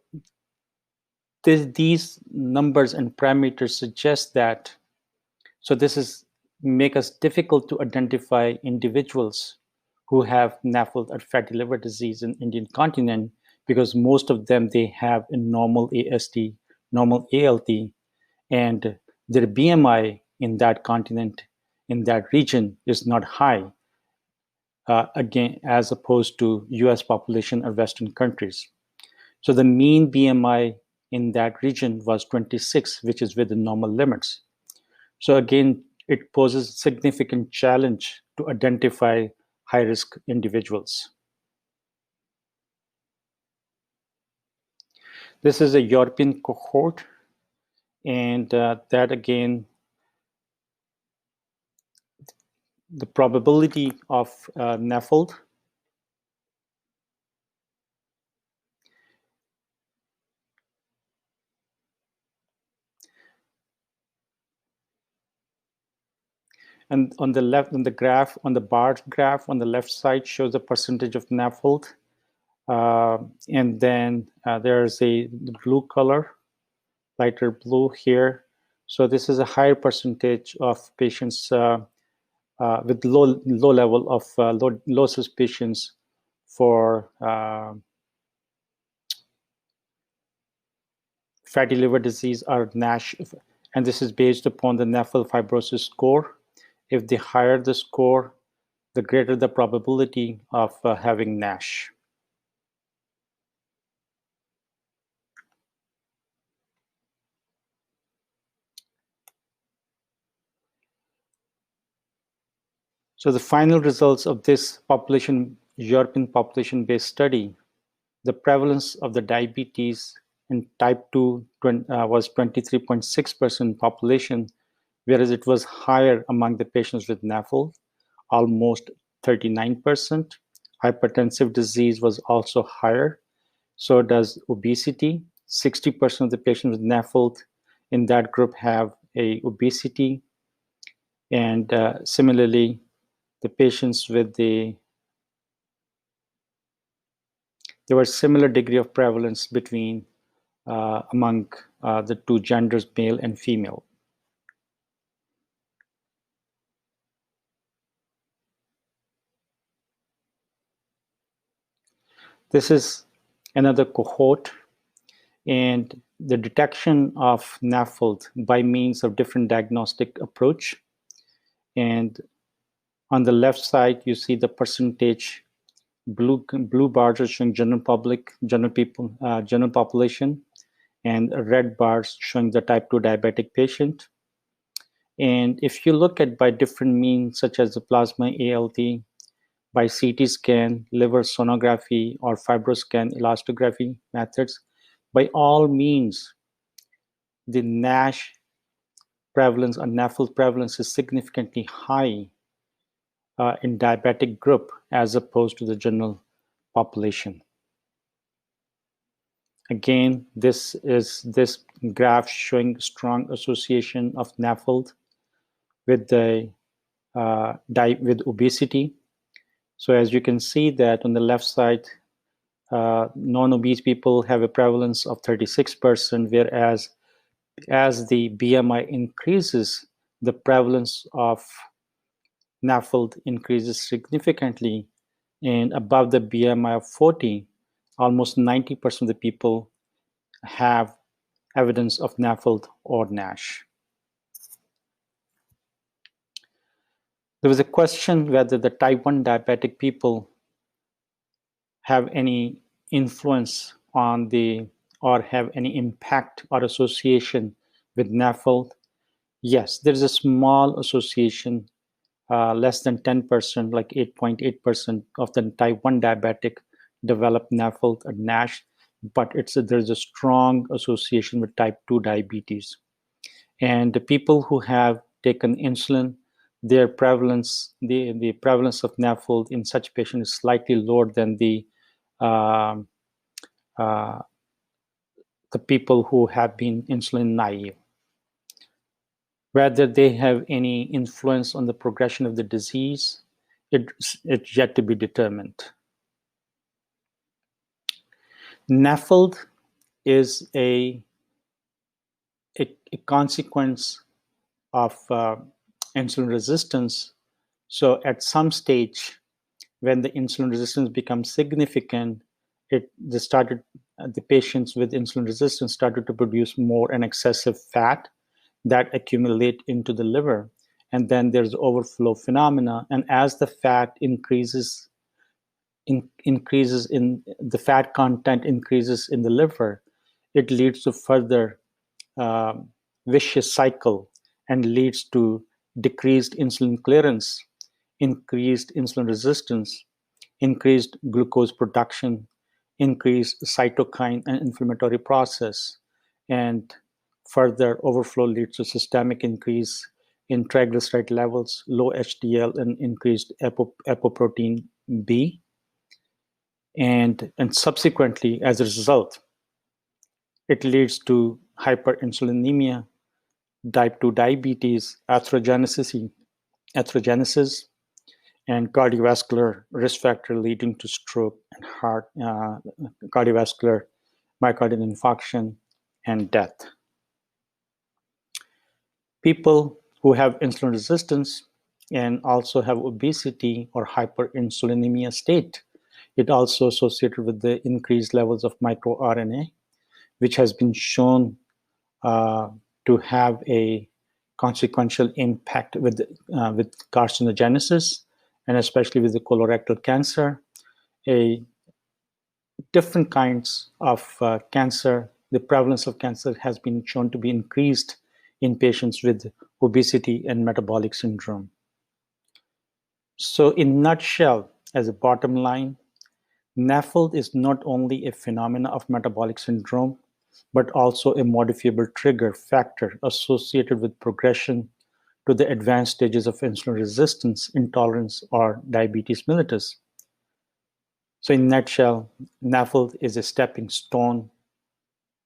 these numbers and parameters suggest that, so this is make us difficult to identify individuals who have NAFLD or fatty liver disease in Indian continent, because most of them, they have a normal AST, normal ALT, and their BMI in that continent, in that region, is not high, again, as opposed to US population or Western countries. So the mean BMI in that region was 26, which is within normal limits. So again, it poses a significant challenge to identify high-risk individuals. This is a European cohort, and that again, the probability of NAFLD and on the left, on the graph, on the bar graph on the left side shows the percentage of NAFLD, and then there's the blue color, lighter blue here. So this is a higher percentage of patients with low level of low suspicions for fatty liver disease or NASH, and this is based upon the NAFLD fibrosis score. If the higher the score, the greater the probability of having NASH. So the final results of this European population-based study, the prevalence of the diabetes in type 2 was 23.6% population, whereas it was higher among the patients with NAFLD, almost 39%. Hypertensive disease was also higher. So does obesity. 60% of the patients with NAFLD in that group have obesity. And similarly, the patients with there was similar degree of prevalence between among the two genders, male and female. This is another cohort, and the detection of NAFLD by means of different diagnostic approach. And on the left side, you see the percentage. Blue bars are showing general population, and red bars showing the type 2 diabetic patient. And if you look at by different means, such as the plasma ALT, by CT scan, liver sonography, or fibroscan elastography methods, by all means, the NASH prevalence or NAFLD prevalence is significantly high in diabetic group as opposed to the general population. Again, this graph showing strong association of NAFLD with with obesity. So as you can see that on the left side, non-obese people have a prevalence of 36%, whereas as the BMI increases, the prevalence of NAFLD increases significantly, and above the BMI of 40, almost 90% of the people have evidence of NAFLD or NASH. There was a question whether the type 1 diabetic people have any influence on or have any impact or association with NAFLD. Yes, there is a small association, less than 10%, like 8.8% of the type 1 diabetic develop NAFLD or NASH, but there's a strong association with type 2 diabetes. And the people who have taken insulin, their prevalence, the prevalence of NAFLD in such patients is slightly lower than the people who have been insulin naive. Whether they have any influence on the progression of the disease, it's yet to be determined. NAFLD is a consequence of insulin resistance. So at some stage, when the insulin resistance becomes significant, the patients with insulin resistance started to produce more and excessive fat that accumulate into the liver. And then there's overflow phenomena. And as the fat increases in the fat content increases in the liver, it leads to further vicious cycle and leads to decreased insulin clearance, increased insulin resistance, increased glucose production, increased cytokine and inflammatory process, and further overflow leads to systemic increase in triglyceride levels, low HDL, and increased apoprotein B. And subsequently, as a result, it leads to hyperinsulinemia, type 2 diabetes, atherogenesis, and cardiovascular risk factor leading to stroke and heart, cardiovascular myocardial infarction, and death. People who have insulin resistance and also have obesity or hyperinsulinemia state, it also associated with the increased levels of microRNA, which has been shown to have a consequential impact with carcinogenesis, and especially with the colorectal cancer. Different kinds of cancer, the prevalence of cancer has been shown to be increased in patients with obesity and metabolic syndrome. So in nutshell, as a bottom line, NAFLD is not only a phenomenon of metabolic syndrome, but also a modifiable trigger factor associated with progression to the advanced stages of insulin resistance, intolerance, or diabetes mellitus. So in a nutshell, NAFLD is a stepping stone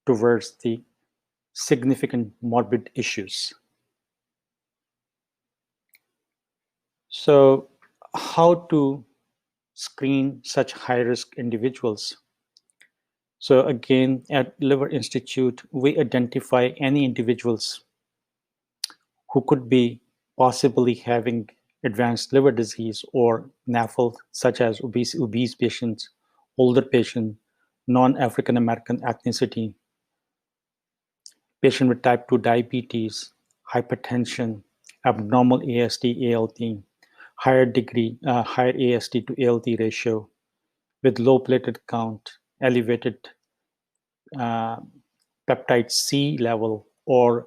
towards the significant morbid issues. So how to screen such high-risk individuals? So again, at Liver Institute, we identify any individuals who could be possibly having advanced liver disease or NAFLD, such as obese patients, older patients, non-African American ethnicity, patient with type 2 diabetes, hypertension, abnormal AST, ALT, higher AST to ALT ratio, with low platelet count, elevated peptide C level, or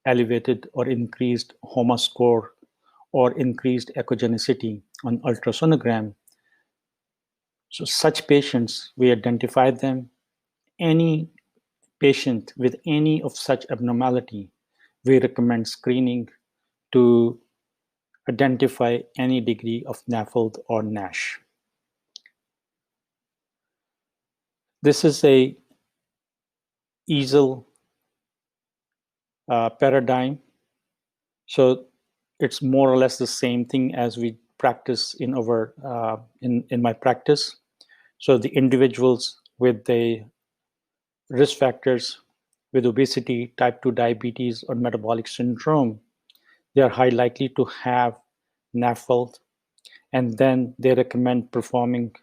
elevated or increased HOMA score, or increased echogenicity on ultrasonogram. So such patients, we identify them. Any patient with any of such abnormality, we recommend screening to identify any degree of NAFLD or NASH. This is a easel paradigm. So it's more or less the same thing as we practice in our in my practice. So the individuals with the risk factors with obesity, type 2 diabetes, or metabolic syndrome, they are high likely to have NAFLD, and then they recommend performing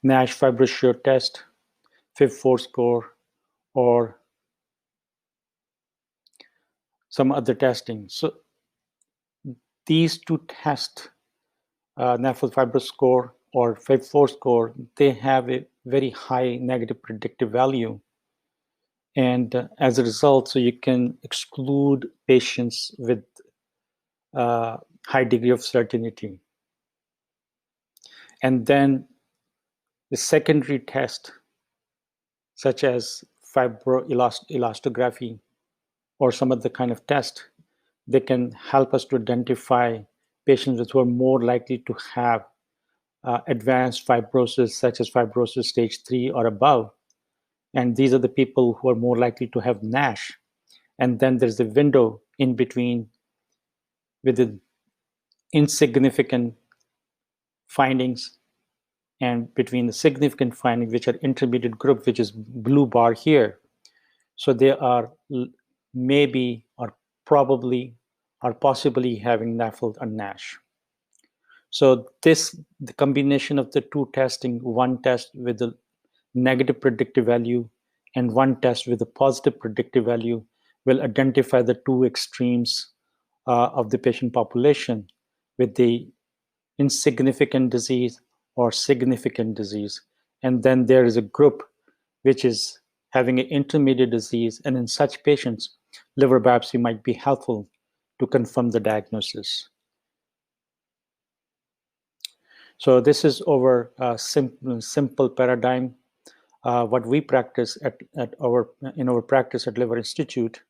NASH fibrosure test, FIB4 score, or some other testing. So these two tests, NAFLD fibrosure score or FIB4 score, they have a very high negative predictive value. And as a result, so you can exclude patients with high degree of certainty. And then the secondary test, such as fibroelastography or some other kind of test, they can help us to identify patients who are more likely to have advanced fibrosis, such as fibrosis stage 3 or above. And these are the people who are more likely to have NASH. And then there's a window in between with the insignificant findings and between the significant findings, which are intermediate group, which is blue bar here. So they are maybe or probably or possibly having NAFLD or NASH. So the combination of the two testing, one test with a negative predictive value and one test with a positive predictive value, will identify the two extremes of the patient population with the insignificant disease or significant disease. And then there is a group which is having an intermediate disease, and in such patients, liver biopsy might be helpful to confirm the diagnosis. So this is our simple paradigm, what we practice in our practice at Liver Institute.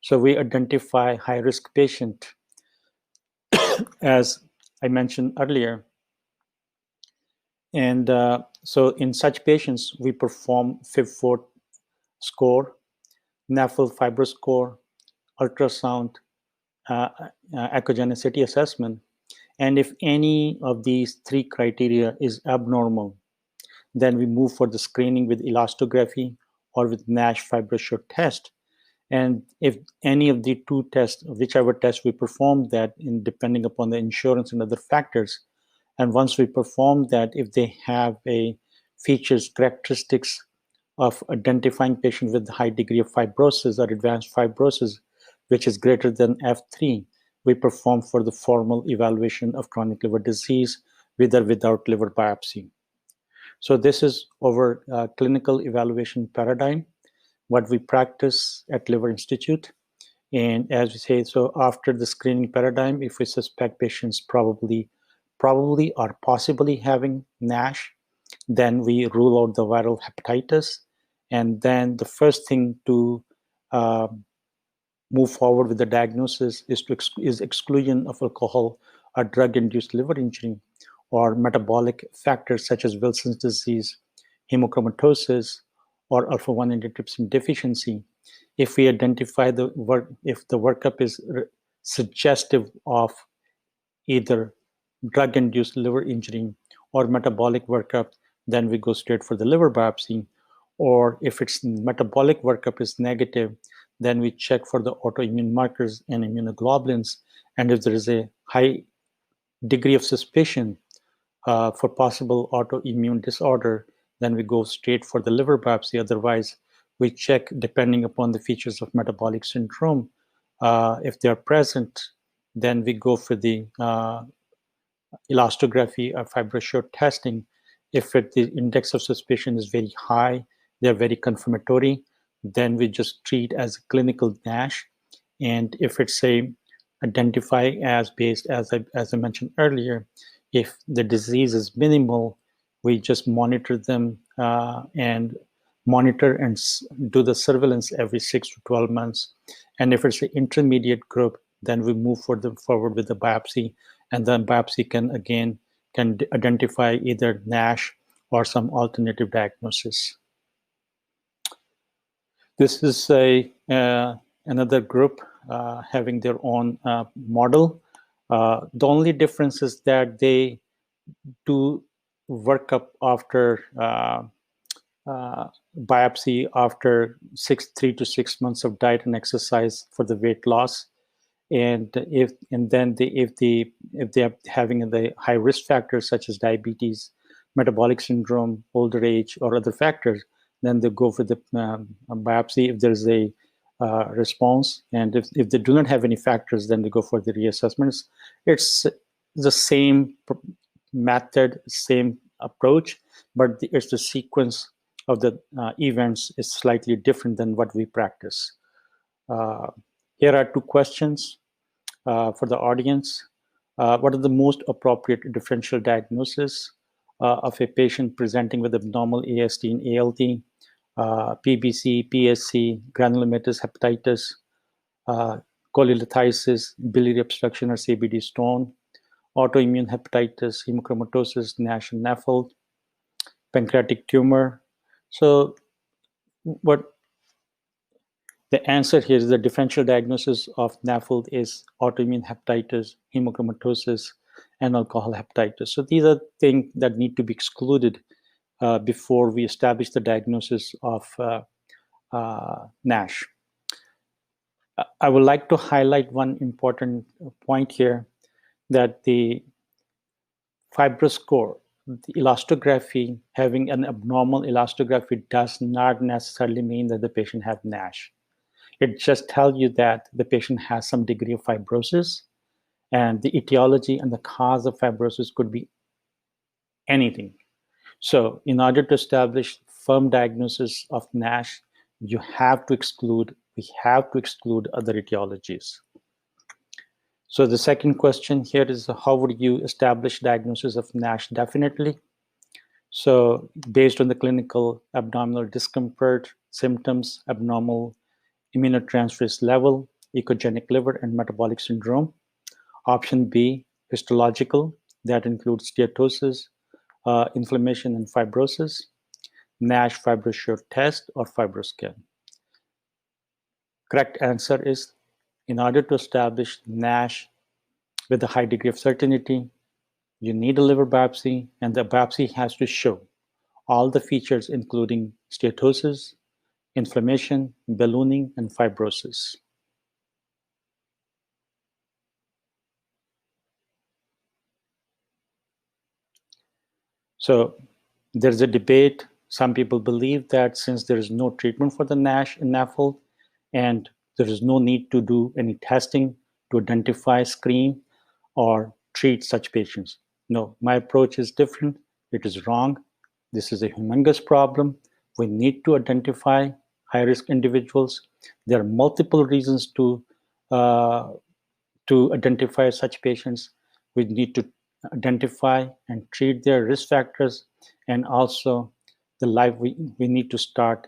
So we identify high-risk patient, as I mentioned earlier. And so in such patients, we perform FIB4 score, NAFLD fibro score, ultrasound, echogenicity assessment. And if any of these three criteria is abnormal, then we move for the screening with elastography or with NASH fibrosure test. And if any of the two tests, whichever test we perform that, depending upon the insurance and other factors, and once we perform that, if they have a features, characteristics of identifying patients with high degree of fibrosis or advanced fibrosis, which is greater than F3, we perform for the formal evaluation of chronic liver disease with or without liver biopsy. So this is our clinical evaluation paradigm, what we practice at Liver Institute. And as we say, so after the screening paradigm, if we suspect patients probably or possibly having NASH, then we rule out the viral hepatitis. And then the first thing to move forward with the diagnosis is exclusion of alcohol or drug-induced liver injury or metabolic factors such as Wilson's disease, hemochromatosis, or alpha-1 antitrypsin deficiency. If we identify if the workup is suggestive of either drug-induced liver injury or metabolic workup, then we go straight for the liver biopsy. Or if its metabolic workup is negative, then we check for the autoimmune markers and immunoglobulins. And if there is a high degree of suspicion for possible autoimmune disorder, then we go straight for the liver biopsy. Otherwise, we check depending upon the features of metabolic syndrome. If they are present, then we go for the elastography or FibroSure testing. If the index of suspicion is very high, they're very confirmatory, then we just treat as clinical NASH. And if it's identify as based, as I mentioned earlier, if the disease is minimal, we just monitor them and do the surveillance every 6 to 12 months. And if it's an intermediate group, then we move forward with the biopsy, and then biopsy can identify either NASH or some alternative diagnosis. This is another group having their own model. The only difference is that they do workup after biopsy after 3 to 6 months of diet and exercise for the weight loss. And if they are having the high risk factors such as diabetes, metabolic syndrome, older age, or other factors, then they go for the biopsy if there's a response. And if they do not have any factors, then they go for the reassessments. It's the same method, same approach, but it's the sequence of the events is slightly different than what we practice. Here are 2 questions for the audience. What are the most appropriate differential diagnosis of a patient presenting with abnormal AST and ALT, PBC, PSC, granulomatous hepatitis, cholelithiasis, biliary obstruction or CBD stone, autoimmune hepatitis, hemochromatosis, NASH and NAFLD, pancreatic tumor? So what the answer here is the differential diagnosis of NAFLD is autoimmune hepatitis, hemochromatosis, and alcohol hepatitis. So these are things that need to be excluded before we establish the diagnosis of NASH. I would like to highlight one important point here, that the FibroScore, the elastography, having an abnormal elastography does not necessarily mean that the patient has NASH. It just tells you that the patient has some degree of fibrosis, and the etiology and the cause of fibrosis could be anything. So in order to establish firm diagnosis of NASH, we have to exclude other etiologies. So the second question here is, how would you establish diagnosis of NASH? Definitely. So based on the clinical abdominal discomfort, symptoms, abnormal immunotransferase level, echogenic liver, and metabolic syndrome. Option B, histological, that includes steatosis, inflammation and fibrosis, NASH FibroSure test, or FibroScan. Correct answer is, in order to establish NASH with a high degree of certainty, you need a liver biopsy, and the biopsy has to show all the features including steatosis, inflammation, ballooning, and fibrosis. So there's a debate. Some people believe that since there is no treatment for the NASH and NAFLD, and there is no need to do any testing to identify, screen, or treat such patients. No, my approach is different. It is wrong. This is a humongous problem. We need to identify high-risk individuals. There are multiple reasons to to identify such patients, we need to identify and treat their risk factors, and also we need to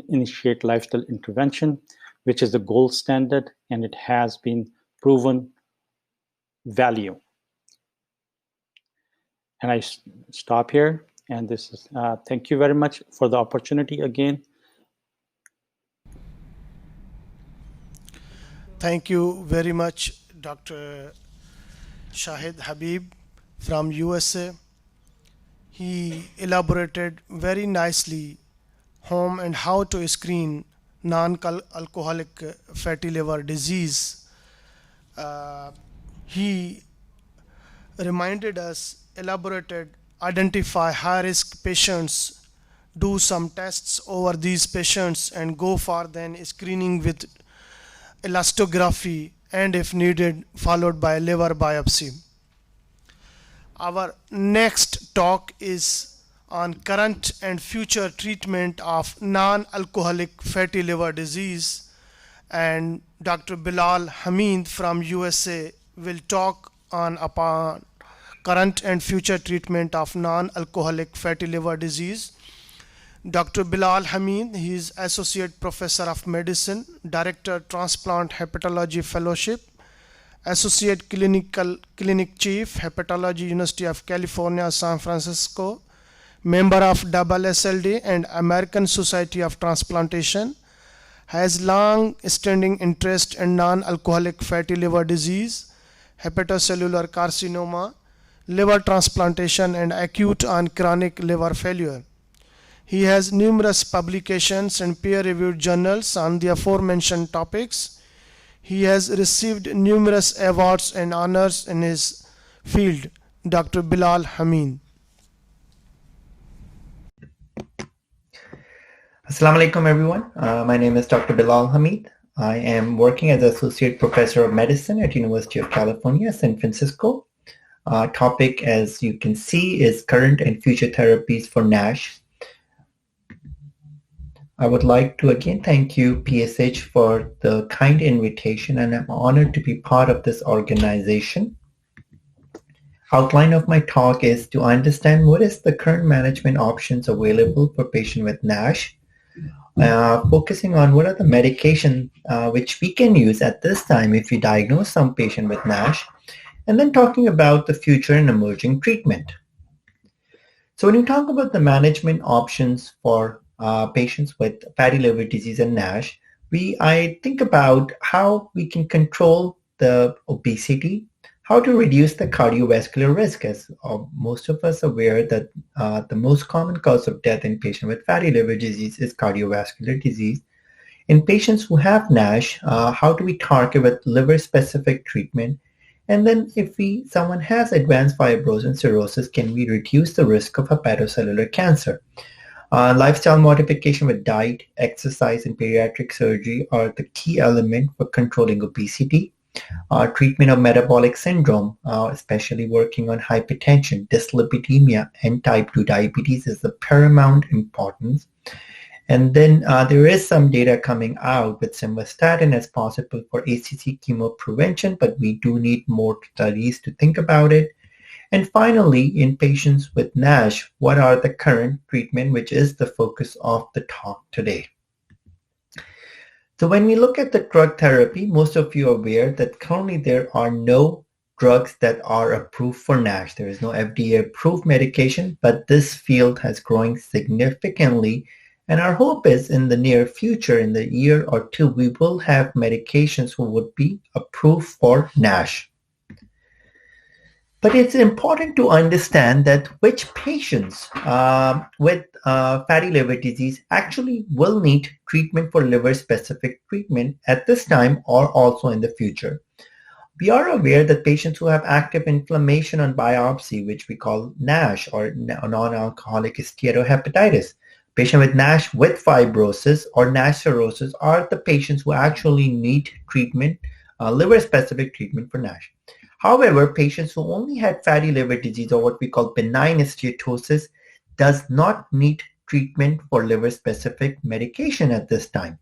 initiate lifestyle intervention, which is the gold standard, and it has been proven value. And I stop here, and this is thank you very much for the opportunity again. Thank you very much, Dr. Shahid Habib from USA. He elaborated very nicely whom and how to screen non-alcoholic fatty liver disease. He reminded us, elaborated, identify high-risk patients, do some tests over these patients, and go for then screening with elastography, and if needed, followed by liver biopsy. Our next talk is on current and future treatment of non-alcoholic fatty liver disease, and Dr. Bilal Hamid from USA will talk on upon current and future treatment of non-alcoholic fatty liver disease. Dr. Bilal Hamid, he is Associate Professor of Medicine, Director Transplant Hepatology Fellowship, Associate Clinic Chief, Hepatology, University of California, San Francisco, member of NAFLD and American Society of Transplantation, has long-standing interest in non-alcoholic fatty liver disease, hepatocellular carcinoma, liver transplantation, and acute and chronic liver failure. He has numerous publications and peer-reviewed journals on the aforementioned topics. He has received numerous awards and honors in his field. Dr. Bilal Hamid. Assalamu alaikum, everyone. My name is Dr. Bilal Hamid. I am working as Associate Professor of Medicine at University of California, San Francisco. Topic, as you can see, is current and future therapies for NASH. I would like to again thank you, PSH, for the kind invitation, and I'm honored to be part of this organization. Outline of my talk is to understand what is the current management options available for patients with NASH, focusing on what are the medication which we can use at this time if we diagnose some patient with NASH, and then talking about the future and emerging treatment. So when you talk about the management options for patients with fatty liver disease and NASH, I think about how we can control the obesity, how to reduce the cardiovascular risk, as most of us are aware that the most common cause of death in patients with fatty liver disease is cardiovascular disease. In patients who have NASH, how do we target with liver-specific treatment? And then if someone has advanced fibrosis and cirrhosis, can we reduce the risk of hepatocellular cancer? Lifestyle modification with diet, exercise, and bariatric surgery are the key element for controlling obesity. Treatment of metabolic syndrome, especially working on hypertension, dyslipidemia, and type 2 diabetes is of paramount importance. And then there is some data coming out with simvastatin as possible for ACC chemo prevention, but we do need more studies to think about it. And finally, in patients with NASH, what are the current treatment, which is the focus of the talk today? So when we look at the drug therapy, most of you are aware that currently there are no drugs that are approved for NASH. There is no FDA-approved medication, but this field has growing significantly. And our hope is in the near future, in the year or two, we will have medications who would be approved for NASH. But it's important to understand that which patients with fatty liver disease actually will need treatment for liver-specific treatment at this time or also in the future. We are aware that patients who have active inflammation on biopsy, which we call NASH or non-alcoholic steatohepatitis, patients with NASH with fibrosis or NASH cirrhosis are the patients who actually need treatment, liver-specific treatment for NASH. However, patients who only had fatty liver disease or what we call benign steatosis does not need treatment for liver-specific medication at this time.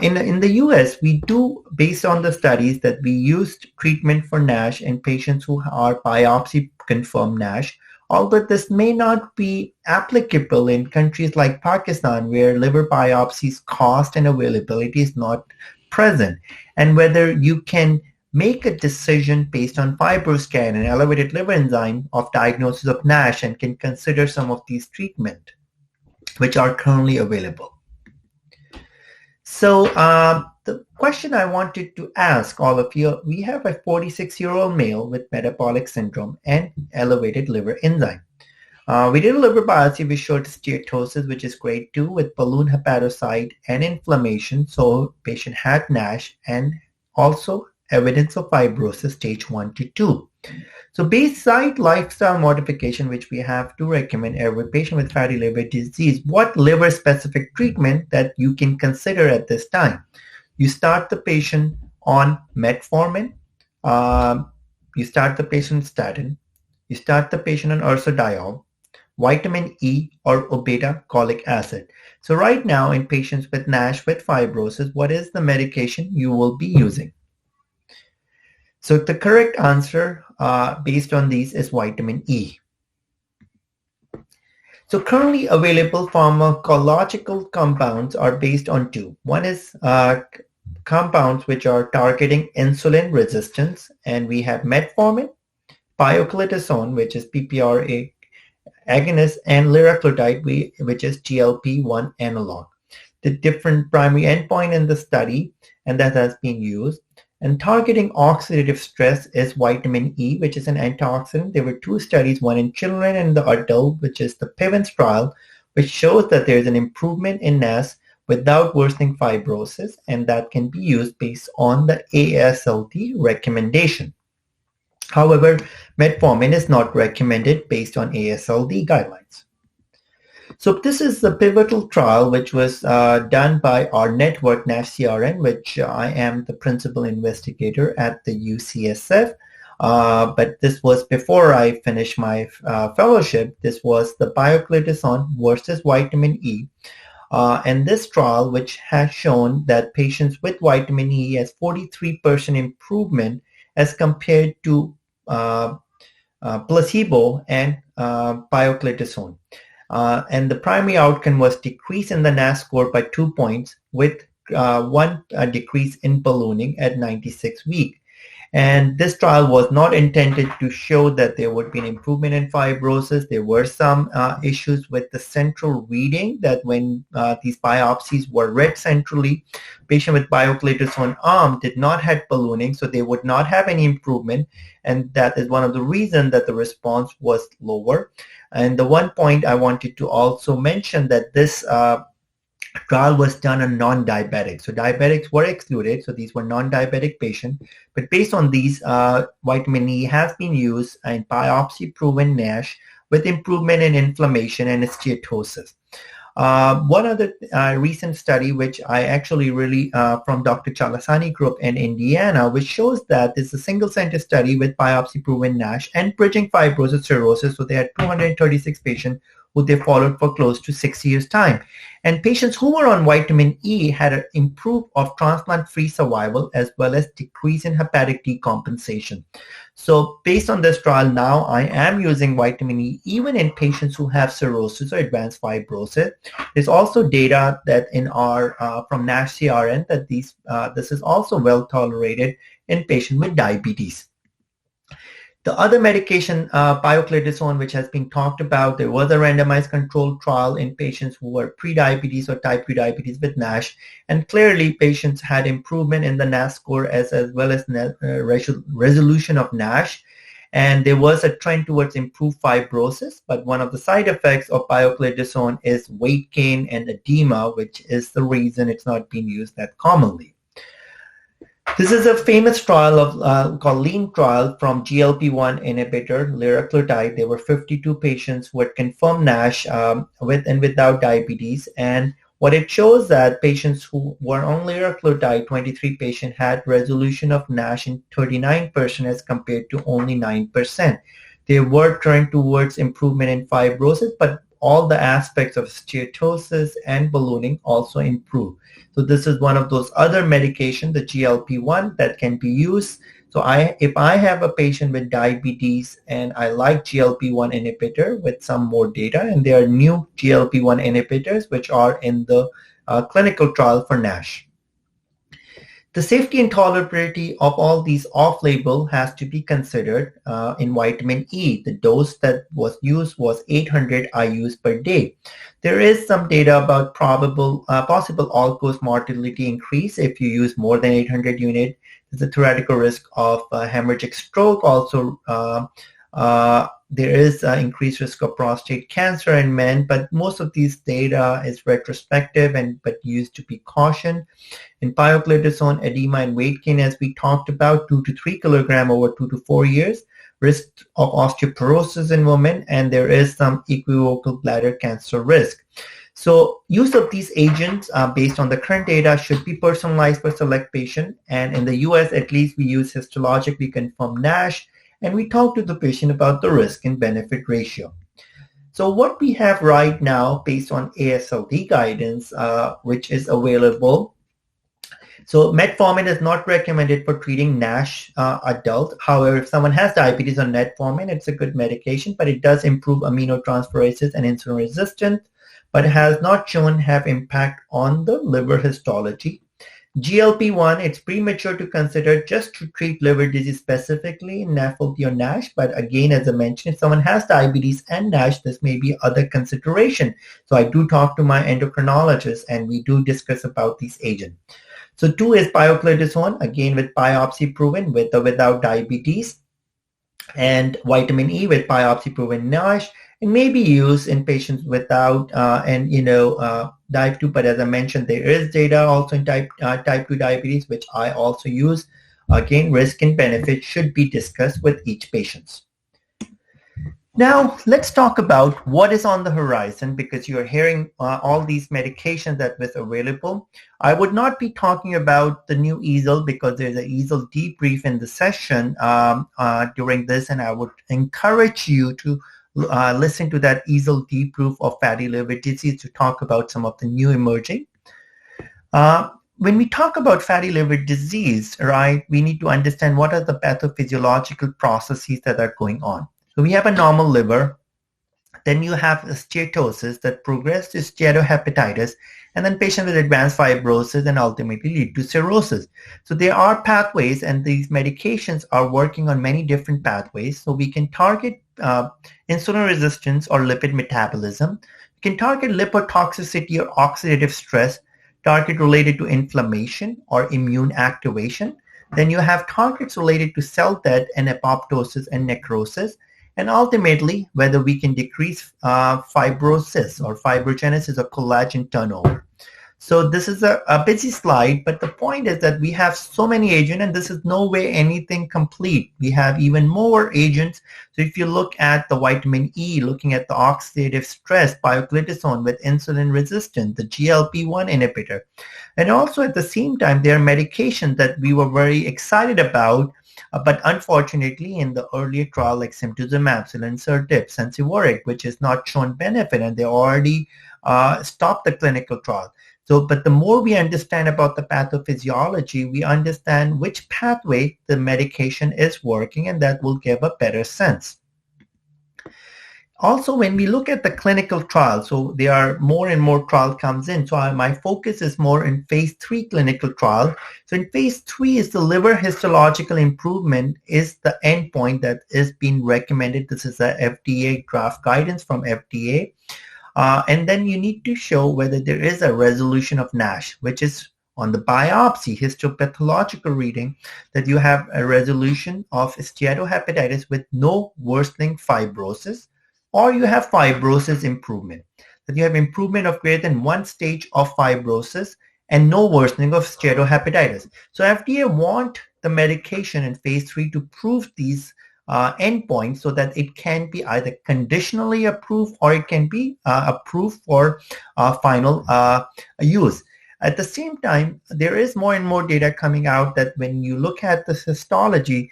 In the US, we do, based on the studies that we used treatment for NASH in patients who are biopsy confirmed NASH, although this may not be applicable in countries like Pakistan where liver biopsies cost and availability is not present, and whether you can make a decision based on FibroScan and elevated liver enzyme of diagnosis of NASH and can consider some of these treatment which are currently available. So the question I wanted to ask all of you, we have a 46-year-old male with metabolic syndrome and elevated liver enzyme. We did a liver biopsy. We showed steatosis, which is grade 2 with balloon hepatocyte and inflammation. So patient had NASH and also evidence of fibrosis stage 1 to 2. So beside lifestyle modification, which we have to recommend every patient with fatty liver disease, what liver specific treatment that you can consider at this time? You start the patient on metformin, you start the patient statin, you start the patient on ursodiol, vitamin E or obeticholic acid. So right now in patients with NASH with fibrosis, what is the medication you will be using? So the correct answer based on these is vitamin E. So currently available pharmacological compounds are based on two. One is compounds which are targeting insulin resistance, and we have metformin, pioglitazone, which is PPRA agonist, and liraglutide, which is GLP-1 analog. The different primary endpoint in the study, and that has been used. And targeting oxidative stress is vitamin E, which is an antioxidant. There were two studies, one in children and the adult, which is the PIVENS trial, which shows that there is an improvement in NAS without worsening fibrosis, and that can be used based on the AASLD recommendation. However, metformin is not recommended based on AASLD guidelines. So this is the pivotal trial which was done by our network NAFCRN, which I am the principal investigator at the UCSF. But this was before I finished my fellowship. This was the pioglitazone versus vitamin E. And this trial, which has shown that patients with vitamin E has 43% improvement as compared to placebo and pioglitazone. And the primary outcome was decrease in the NAS score by 2 points with one decrease in ballooning at 96 weeks. And this trial was not intended to show that there would be an improvement in fibrosis. There were some issues with the central reading, that when these biopsies were read centrally, patient with pioglitazone arm did not have ballooning, so they would not have any improvement. And that is one of the reasons that the response was lower. And the one point I wanted to also mention that this trial was done on non-diabetics. So diabetics were excluded. So these were non-diabetic patients. But based on these, vitamin E has been used in biopsy-proven NASH with improvement in inflammation and steatosis. One other recent study, which I actually really from Dr. Chalasani group in Indiana, which shows that it's a single center study with biopsy-proven NASH and bridging fibrosis cirrhosis. So they had 236 patients who they followed for close to 6 years' time. And patients who were on vitamin E had an improvement of transplant-free survival as well as decrease in hepatic decompensation. So based on this trial now, I am using vitamin E even in patients who have cirrhosis or advanced fibrosis. There's also data that in our from NAFCRN that this is also well tolerated in patients with diabetes. The other medication, pioglitazone, which has been talked about, there was a randomized controlled trial in patients who were pre-diabetes or type 2 diabetes with NASH, and clearly patients had improvement in the NAS score as well as resolution of NASH, and there was a trend towards improved fibrosis, but one of the side effects of pioglitazone is weight gain and edema, which is the reason it's not being used that commonly. This is a famous trial of called LEAN trial from GLP-1 inhibitor, liraglutide. There were 52 patients who had confirmed NASH with and without diabetes. And what it shows that patients who were on liraglutide, 23 patients had resolution of NASH in 39% as compared to only 9%. They were trying towards improvement in fibrosis, but all the aspects of steatosis and ballooning also improve. So this is one of those other medication, the GLP-1, that can be used. So if I have a patient with diabetes and I like GLP-1 inhibitor with some more data, and there are new GLP-1 inhibitors which are in the clinical trial for NASH. The safety and tolerability of all these off-label has to be considered in vitamin E. The dose that was used was 800 IUs per day. There is some data about possible all-cause mortality increase if you use more than 800 units. There's a theoretical risk of hemorrhagic stroke. Also, there is increased risk of prostate cancer in men, but most of these data is retrospective but used to be cautioned. In pioglitazone, edema and weight gain, as we talked about, 2 to 3 kilogram over 2 to 4 years, risk of osteoporosis in women, and there is some equivocal bladder cancer risk. So use of these agents based on the current data should be personalized for select patient. And in the US, at least, we use histologically confirmed NASH, and we talk to the patient about the risk and benefit ratio. So what we have right now based on AASLD guidance, which is available. So metformin is not recommended for treating NASH adult. However, if someone has diabetes on metformin, it's a good medication, but it does improve aminotransferases and insulin resistance, but has not shown have impact on the liver histology. GLP-1, it's premature to consider just to treat liver disease specifically in NAFLD or NASH. But again, as I mentioned, if someone has diabetes and NASH, this may be other consideration. So I do talk to my endocrinologist and we do discuss about these agents. So 2 is pioglitazone, again with biopsy proven with or without diabetes, and vitamin E with biopsy proven NASH. It may be used in patients without type 2, but as I mentioned, there is data also in type 2 diabetes, which I also use. Again, risk and benefit should be discussed with each patient. Now, let's talk about what is on the horizon, because you're hearing all these medications that was available. I would not be talking about the new EASL because there's an EASL debrief in the session during this, and I would encourage you to listen to that EASL debrief of fatty liver disease to talk about some of the new emerging. When we talk about fatty liver disease, right, we need to understand what are the pathophysiological processes that are going on. So we have a normal liver, then you have steatosis that progress to steatohepatitis, and then patient with advanced fibrosis and ultimately lead to cirrhosis. So there are pathways, and these medications are working on many different pathways. So we can target insulin resistance or lipid metabolism. We can target lipotoxicity or oxidative stress, target related to inflammation or immune activation. Then you have targets related to cell death and apoptosis and necrosis. And ultimately, whether we can decrease fibrosis or fibrogenesis or collagen turnover. So this is a busy slide, but the point is that we have so many agents, and this is no way anything complete. We have even more agents. So if you look at the vitamin E, looking at the oxidative stress, pioglitazone with insulin resistance, the GLP-1 inhibitor. And also at the same time, there are medications that we were very excited about, but unfortunately, in the earlier trial, like simtuzumab, cilacertib, Sensivoric, which has not shown benefit, and they already stopped the clinical trial. So, but the more we understand about the pathophysiology, we understand which pathway the medication is working, and that will give a better sense. Also, when we look at the clinical trial, so there are more and more trial comes in. So my focus is more in phase 3 clinical trial. So in phase 3 is the liver histological improvement is the endpoint that is being recommended. This is a FDA draft guidance from FDA. And then you need to show whether there is a resolution of NASH, which is on the biopsy histopathological reading, that you have a resolution of steatohepatitis with no worsening fibrosis, or you have fibrosis improvement, that you have improvement of greater than 1 stage of fibrosis and no worsening of steatohepatitis. So FDA want the medication in phase 3 to prove these endpoints so that it can be either conditionally approved or it can be approved for final use. At the same time, there is more and more data coming out that when you look at the histology,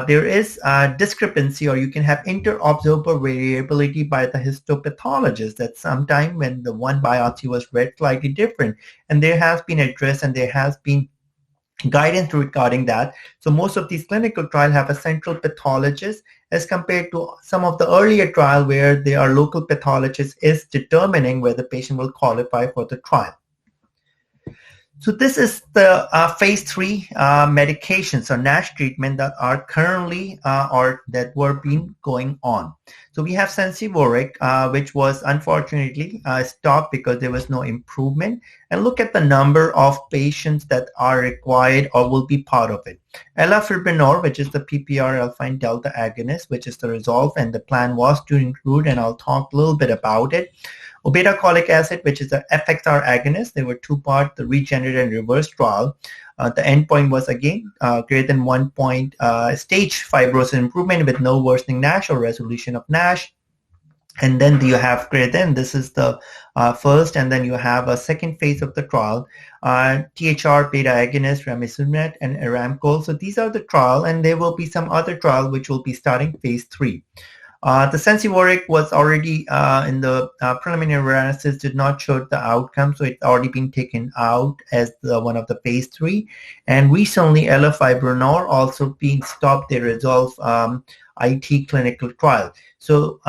there is a discrepancy, or you can have inter-observer variability by the histopathologist, that sometime when the one biopsy was read slightly different, and there has been address and there has been guidance regarding that. So most of these clinical trials have a central pathologist, as compared to some of the earlier trial where there are local pathologists is determining whether the patient will qualify for the trial. So this is the phase 3 medications or NASH treatment that are currently or that were being going on. So we have Sensiboric, which was unfortunately stopped because there was no improvement. And look at the number of patients that are required or will be part of it. Elafibranor, which is the PPR alpha delta agonist, which is the resolve, and the plan was to include, and I'll talk a little bit about it. Obeticholic acid, which is an FXR agonist. There were two parts, the regenerate and reverse trial. The endpoint was again greater than 1 point stage fibrosis improvement with no worsening NASH or resolution of NASH. And then you have greater than, this is the first, and then you have a second phase of the trial, THR beta agonist, ramucirumab, and aramcol. So these are the trial, and there will be some other trial which will be starting phase 3. The Sensiboric was already in the preliminary analysis, did not show the outcome, so it's already been taken out as one of the phase 3. And recently, elafibranor also being stopped the resolve IT clinical trial. So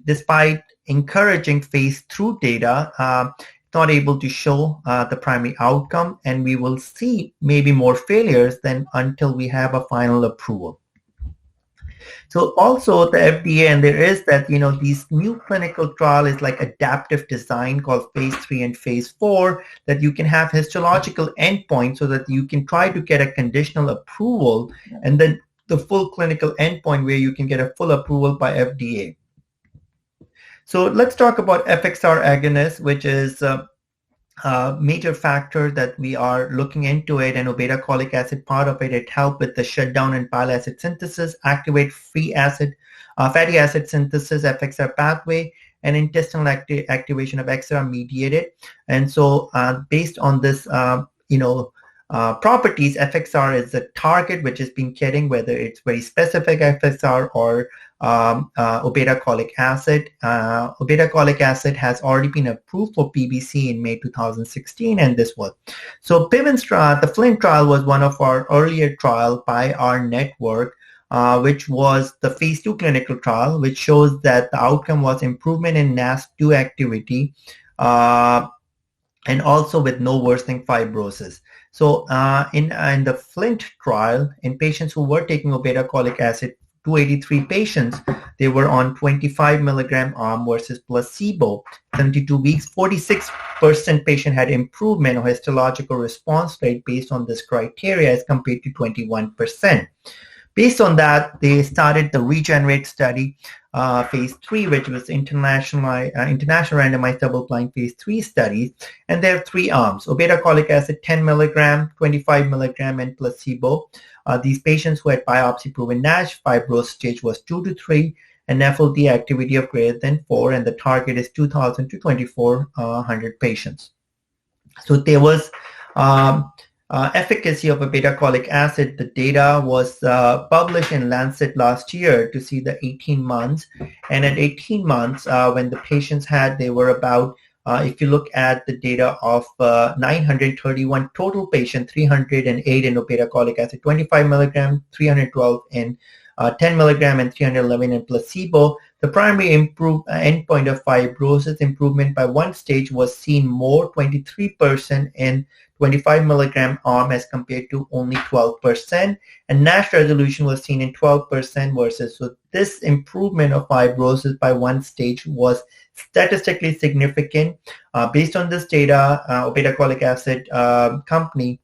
despite encouraging phase 2 data, not able to show the primary outcome, and we will see maybe more failures than until we have a final approval. So also the FDA, and there is that, these new clinical trial is like adaptive design called phase 3 and phase 4, that you can have histological endpoints so that you can try to get a conditional approval, and then the full clinical endpoint where you can get a full approval by FDA. So let's talk about FXR agonist, which is major factor that we are looking into it, and obeticholic acid part of it. It helped with the shutdown and bile acid synthesis, activate free acid, fatty acid synthesis, FXR pathway, and intestinal activation of XR mediated. And so based on this, properties, FXR is a target which is being getting, whether it's very specific FXR or obeticholic acid. Obeticholic acid has already been approved for PBC in May 2016, and this was. So PIVENS trial, the FLINT trial was one of our earlier trial by our network, which was the phase 2 clinical trial, which shows that the outcome was improvement in NAS2 activity, and also with no worsening fibrosis. So in the FLINT trial, in patients who were taking obeticholic acid, 283 patients, they were on 25 milligram arm versus placebo, 72 weeks. 46% patient had improvement or histological response rate based on this criteria as compared to 21%. Based on that, they started the regenerate study, phase 3, which was international randomized double-blind phase 3 studies. And there are 3 arms: obeticholic acid 10 milligram, 25 milligram, and placebo. These patients who had biopsy-proven NASH, fibrosis stage was 2 to 3, and NAFLD activity of greater than 4, and the target is 2,000 to 2,400 patients. So there was efficacy of obeticholic acid. The data was published in Lancet last year to see the 18 months. And at 18 months, when the patients had, they were about, if you look at the data of 931 total patients, 308 in obeticholic acid 25 milligram, 312 in 10 milligram, and 311 in placebo. The primary endpoint of fibrosis improvement by 1 stage was seen more, 23% in 25 milligram arm as compared to only 12%, and NASH resolution was seen in 12% versus. So this improvement of fibrosis by 1 stage was statistically significant. Based on this data, obeticholic acid company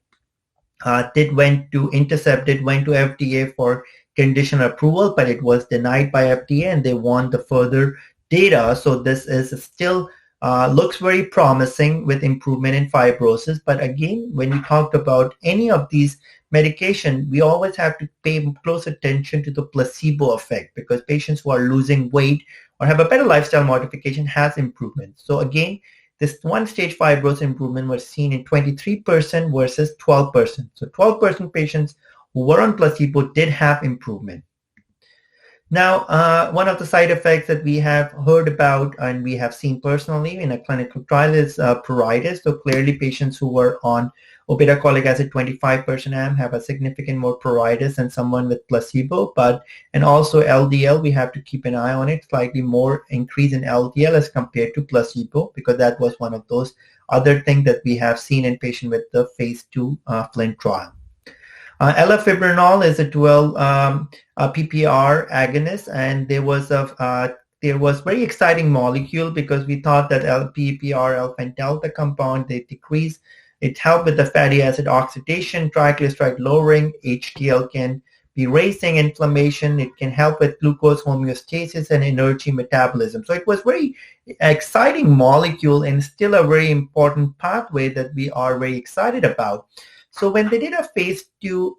went to FDA for conditional approval, but it was denied by FDA, and they want the further data. So this is still looks very promising with improvement in fibrosis. But again, when we talked about any of these medication, we always have to pay close attention to the placebo effect, because patients who are losing weight or have a better lifestyle modification has improvement. So again, this 1-stage fibrosis improvement was seen in 23% versus 12%. So 12% patients who were on placebo did have improvement. Now, one of the side effects that we have heard about and we have seen personally in a clinical trial is pruritus. So clearly patients who were on obeticholic acid 25% am have a significant more pruritus than someone with placebo. And also LDL, we have to keep an eye on it, slightly more increase in LDL as compared to placebo, because that was one of those other things that we have seen in patients with the phase 2 Flint trial. Elafibranol is a dual PPR agonist, and there was very exciting molecule because we thought that PPR alpha and delta compound, they decrease. It helped with the fatty acid oxidation, triglyceride lowering, HDL can be raising inflammation. It can help with glucose homeostasis and energy metabolism. So it was very exciting molecule and still a very important pathway that we are very excited about. So when they did a phase 2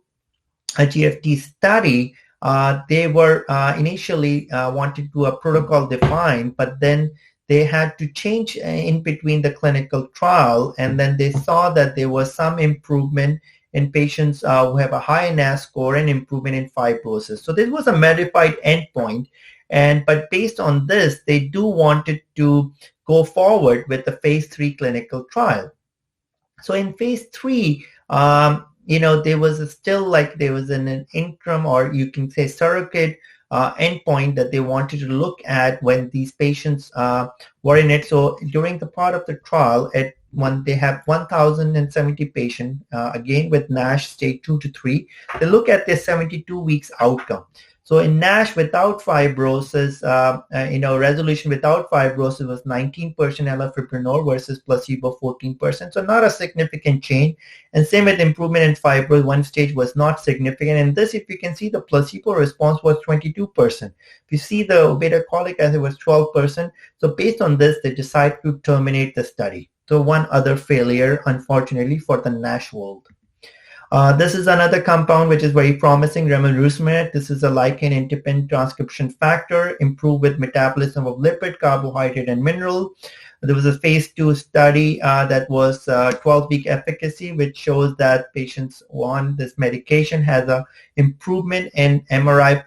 GFT study, they were initially wanted to do a protocol defined, but then they had to change in between the clinical trial, and then they saw that there was some improvement in patients who have a high NAS score and improvement in fibrosis. So this was a modified endpoint, but based on this, they do wanted to go forward with the phase 3 clinical trial. So in phase 3, there was still there was an interim, or you can say surrogate endpoint that they wanted to look at when these patients were in it. So during the part of the trial, they have 1,070 patients, again with NASH stage 2 to 3. They look at their 72 weeks outcome. So in NASH without fibrosis, resolution without fibrosis was 19% elafibranor versus placebo 14%. So not a significant change. And same with improvement in fibrosis, one stage was not significant. And this, if you can see, the placebo response was 22%. If you see the obeticholic acid was 12%. So based on this, they decided to terminate the study. So one other failure, unfortunately, for the NASH world. This is another compound which is very promising, remerusumet. This is a lichen-independent transcription factor, improved with metabolism of lipid, carbohydrate, and mineral. There was a phase 2 study that was 12-week efficacy, which shows that patients on this medication has a improvement in MRI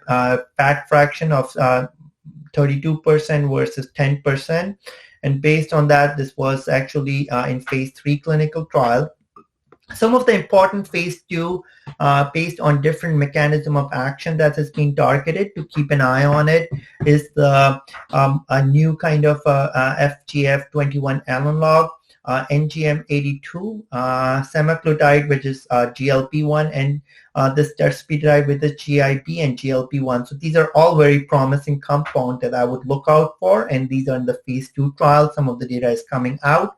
fat fraction of 32% versus 10%. And based on that, this was actually in phase 3 clinical trial. Some of the important phase 2 based on different mechanism of action that has been targeted to keep an eye on it is the a new kind of FGF21 analog, NGM82, semaglutide, which is GLP-1, and this terspetride with the GIP and GLP-1. So these are all very promising compounds that I would look out for, and these are in the phase 2 trial. Some of the data is coming out.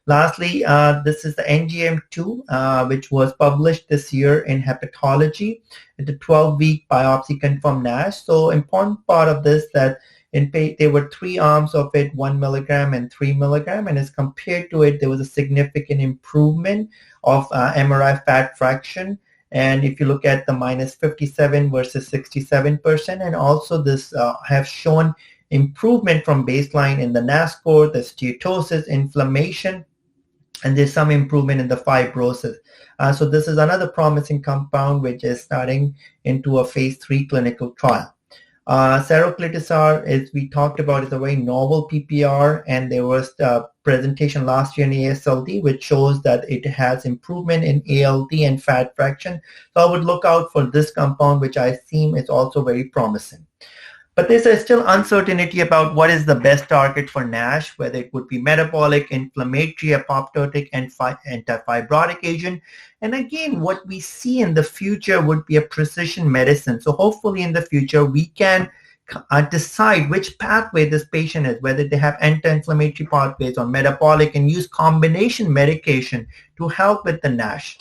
Lastly, this is the NGM2, which was published this year in Hepatology, the 12-week biopsy-confirmed NASH. So important part of this that there were 3 arms of it, 1 milligram and 3 milligram, and as compared to it, there was a significant improvement of MRI fat fraction. And if you look at the minus 57 versus 67%, and also this have shown improvement from baseline in the NAS score, the steatosis, inflammation, and there's some improvement in the fibrosis. So this is another promising compound which is starting into a phase 3 clinical trial. Seroclitisar, as we talked about, is a very novel PPR, and there was a presentation last year in ASLD which shows that it has improvement in ALT and fat fraction. So I would look out for this compound, which I think is also very promising. But there's still uncertainty about what is the best target for NASH, whether it would be metabolic, inflammatory, apoptotic, and antifibrotic agent. And again, what we see in the future would be a precision medicine. So hopefully in the future, we can decide which pathway this patient is, whether they have anti-inflammatory pathways or metabolic, and use combination medication to help with the NASH.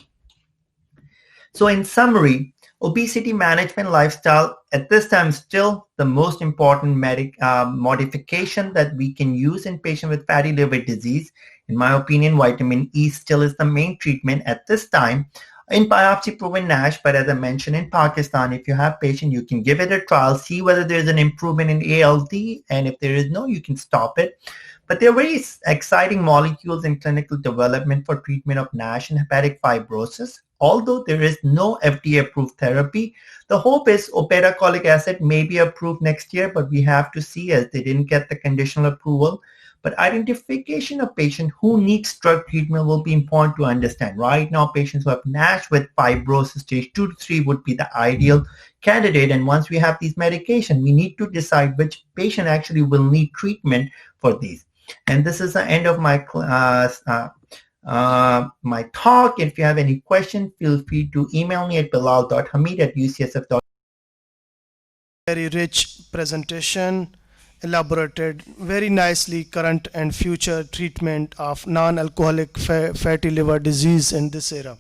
So in summary, obesity management lifestyle at this time is still the most important modification that we can use in patients with fatty liver disease. In my opinion, vitamin E still is the main treatment at this time in biopsy-proven NASH. But as I mentioned, in Pakistan, if you have patient, you can give it a trial, see whether there's an improvement in ALT, and if there is no, you can stop it. But there are very exciting molecules in clinical development for treatment of NASH and hepatic fibrosis. Although there is no FDA-approved therapy, the hope is obeticholic acid may be approved next year, but we have to see as they didn't get the conditional approval. But identification of patients who needs drug treatment will be important to understand. Right now, patients who have NASH with fibrosis stage 2 to 3 would be the ideal candidate. And once we have these medications, we need to decide which patient actually will need treatment for these. And this is the end of my class. My talk. If you have any questions, feel free to email me at bilal.hamid@ucsf.edu. Very rich presentation, elaborated very nicely current and future treatment of non-alcoholic fatty liver disease in this era.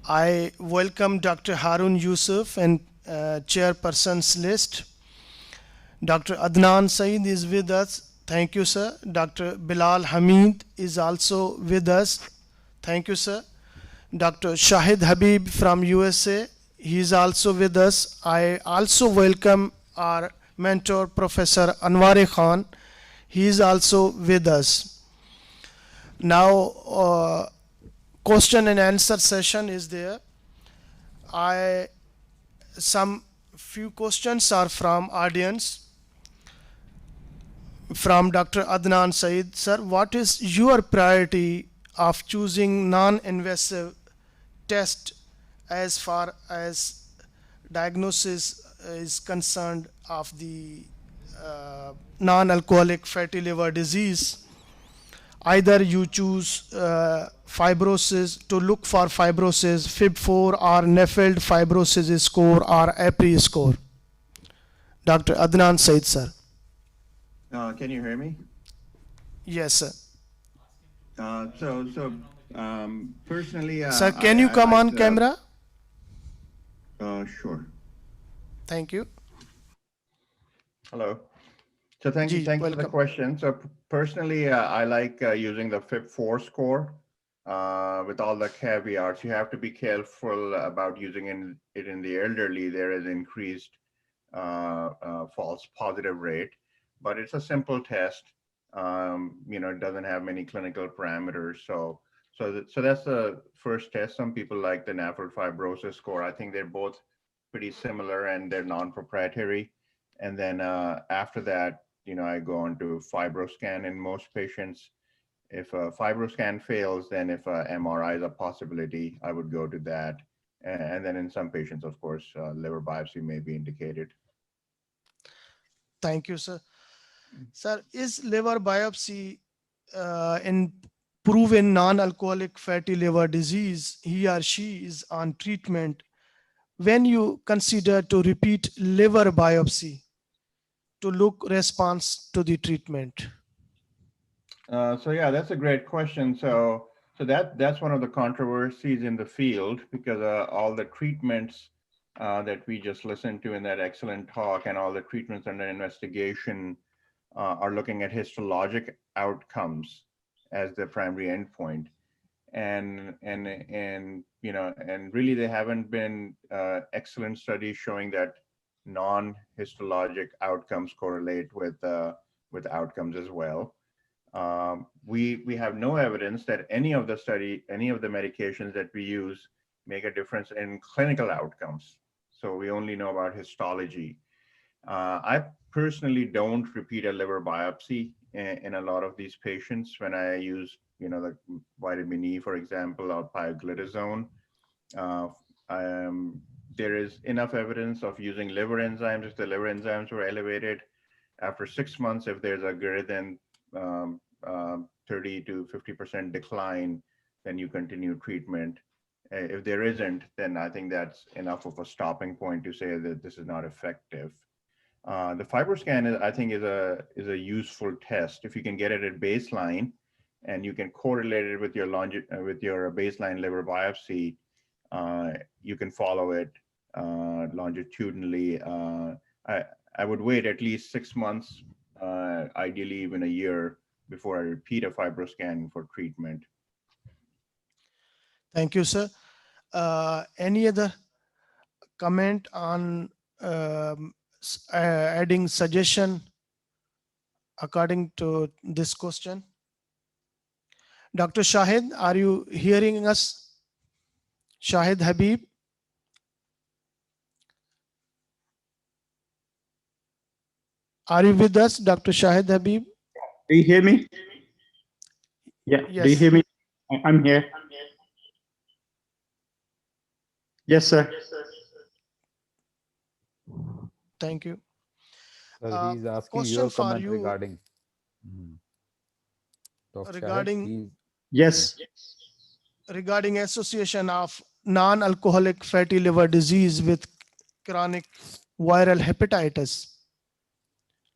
I welcome Dr. Harun Yusuf and chairperson's list. Dr. Adnan Saeed is with us. Thank you, sir. Dr. Bilal Hamid is also with us. Thank you, sir. Dr. Shahid Habib from USA, he is also with us. I also welcome our mentor, Professor Anwar Khan. He is also with us. Now, question and answer session is there. Some few questions are from audience. From Dr. Adnan Saeed, sir, what is your priority of choosing non-invasive test as far as diagnosis is concerned of the non-alcoholic fatty liver disease? Either you choose fibrosis, to look for fibrosis, FIB4 or NAFLD fibrosis score or APRI score. Dr. Adnan Saeed, sir. Can you hear me? Yes, sir. Personally, sir, can you come on camera? Sure. Thank you. Hello. So thank you for the question. So personally, I like using the FIB4 score with all the caveats. You have to be careful about using it in the elderly. There is increased false positive rate, but it's a simple test. It doesn't have many clinical parameters. So that's the first test. Some people like the NAFLD fibrosis score. I think they're both pretty similar and they're non-proprietary. And then after that, I go on to FibroScan in most patients. If a FibroScan fails, then if a MRI is a possibility, I would go to that. And then in some patients, of course, liver biopsy may be indicated. Thank you, sir. Sir, is liver biopsy in proven non-alcoholic fatty liver disease, he or she is on treatment, when you consider to repeat liver biopsy to look response to the treatment? So yeah, that's a great question. So that's one of the controversies in the field, because all the treatments that we just listened to in that excellent talk and all the treatments under investigation are looking at histologic outcomes as the primary endpoint. And really there haven't been excellent studies showing that non-histologic outcomes correlate with outcomes as well. We have no evidence that any of the medications that we use make a difference in clinical outcomes. So we only know about histology. I personally don't repeat a liver biopsy in a lot of these patients when I use, the vitamin E, for example, or pioglitazone. There is enough evidence of using liver enzymes. If the liver enzymes were elevated after 6 months, if there's a greater than 30 to 50% decline, then you continue treatment. If there isn't, then I think that's enough of a stopping point to say that this is not effective. The FibroScan, I think, is a useful test if you can get it at baseline, and you can correlate it with your baseline liver biopsy. You can follow it longitudinally. I would wait at least 6 months, ideally even a year, before I repeat a FibroScan for treatment. Thank you, sir. Any other comment on adding suggestion according to this question. Dr. Shahid, are you hearing us? Shahid Habib? Are you with us, Dr. Shahid Habib? Do you hear me? Yeah. Do you Yes. hear me? I'm here. Yes, sir. Thank you. Sir, he's asking Question your for comment you regarding. Dr. Shahid, regarding please. Yes. regarding association of non-alcoholic fatty liver disease with chronic viral hepatitis.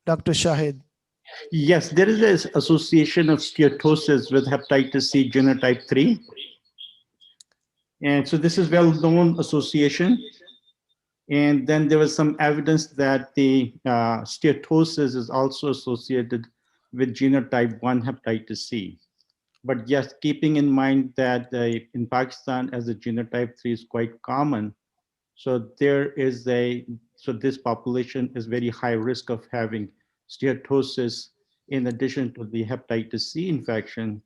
Dr. Shahid. Yes, there is an association of steatosis with hepatitis C genotype 3. And so this is well-known association. And then there was some evidence that the steatosis is also associated with genotype 1 hepatitis C. But yes, keeping in mind that in Pakistan, as the genotype 3 is quite common, so this population is very high risk of having steatosis in addition to the hepatitis C infection.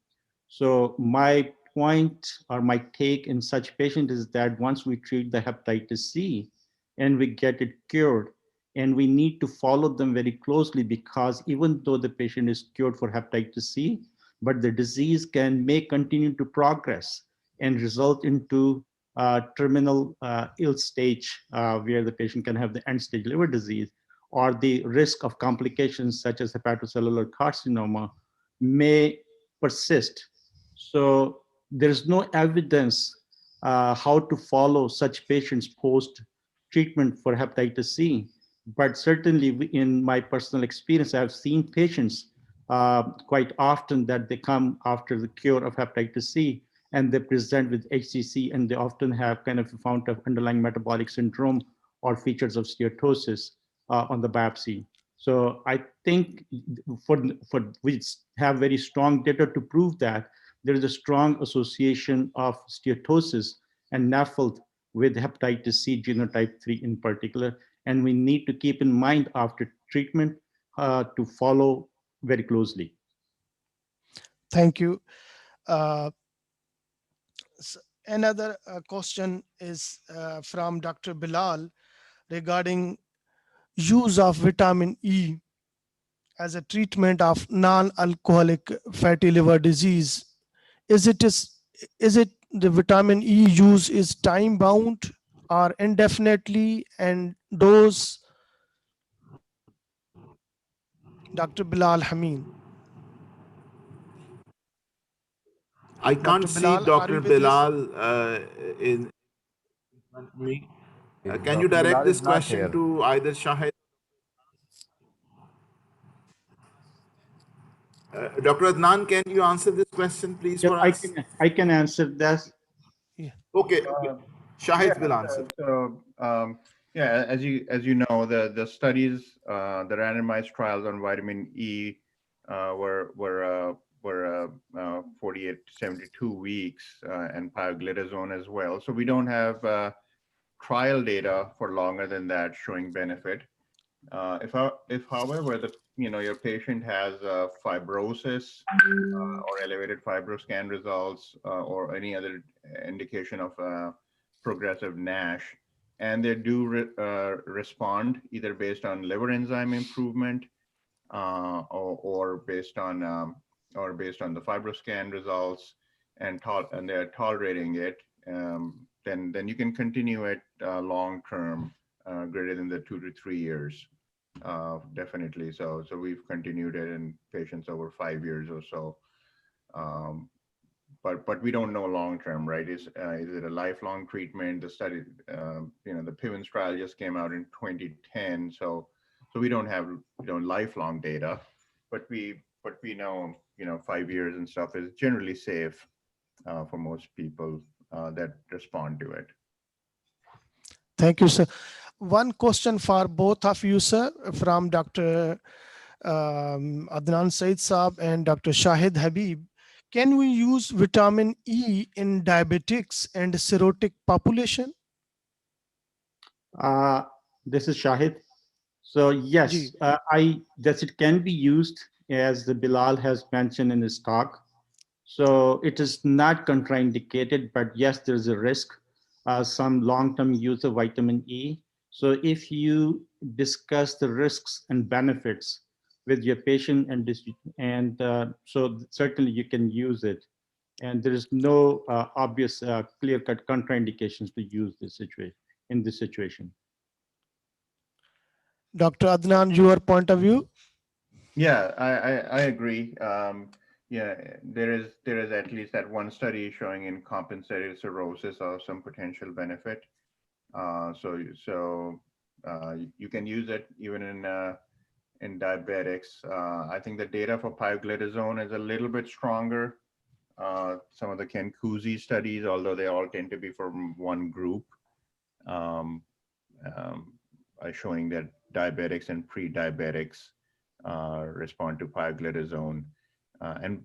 So my point or my take in such patient is that once we treat the hepatitis C and we get it cured, and we need to follow them very closely, because even though the patient is cured for hepatitis C, but the disease may continue to progress and result into terminal ill stage where the patient can have the end stage liver disease, or the risk of complications such as hepatocellular carcinoma may persist. So there's no evidence how to follow such patients post treatment for hepatitis C. But certainly in my personal experience, I've seen patients quite often that they come after the cure of hepatitis C and they present with HCC, and they often have kind of a found of underlying metabolic syndrome or features of steatosis on the biopsy. So I think for we have very strong data to prove that there is a strong association of steatosis and NAFLD with hepatitis C genotype 3 in particular. And we need to keep in mind after treatment to follow very closely. Thank you. Uh, Another question is from Dr. Bilal regarding use of vitamin E as a treatment of non-alcoholic fatty liver disease. Is it the vitamin E use is time bound or indefinitely, and dose? Dr. Bilal Hameen. I Dr. can't see Bilal, are you Dr. with us? Bilal in front of me. Can you Dr. direct Bilal this is not question here. to either Shahid? Dr. Adnan, can you answer this question, please, Yep, for us? I can answer that. Yeah. Okay, Yeah. Shahid will answer. Yeah, as you know, the studies, the randomized trials on vitamin E were 48 to 72 weeks, and pioglitazone as well. So we don't have trial data for longer than that showing benefit. If however your patient has fibrosis or elevated fibroscan results or any other indication of progressive NASH, and they do respond either based on liver enzyme improvement or based on the fibroscan results, and they're tolerating it, then you can continue it long term, greater than the 2 to 3 years. Definitely. So we've continued it in patients over 5 years or so. But we don't know long term, right? Is it a lifelong treatment? The study, the Pivens trial just came out in 2010, so we don't have lifelong data, but we know 5 years and stuff is generally safe for most people that respond to it. Thank you, sir. One question for both of you, sir, from Dr. Adnan Said Saab and Dr. Shahid Habib. Can we use vitamin E in diabetics and cirrhotic population? This is Shahid. So yes, Ji. it can be used as the Bilal has mentioned in his talk. So it is not contraindicated, but yes, there's a risk, some long-term use of vitamin E. So if you discuss the risks and benefits with your patient so certainly you can use it. And there is no obvious clear-cut contraindications to use in this situation. Dr. Adnan, your point of view? Yeah, I agree. Yeah, there is at least that one study showing in compensated cirrhosis of some potential benefit. So you can use it even in diabetics. I think the data for pioglitazone is a little bit stronger. Some of the Kenkuzi studies, although they all tend to be from one group, um, are showing that diabetics and pre-diabetics respond to pioglitazone, and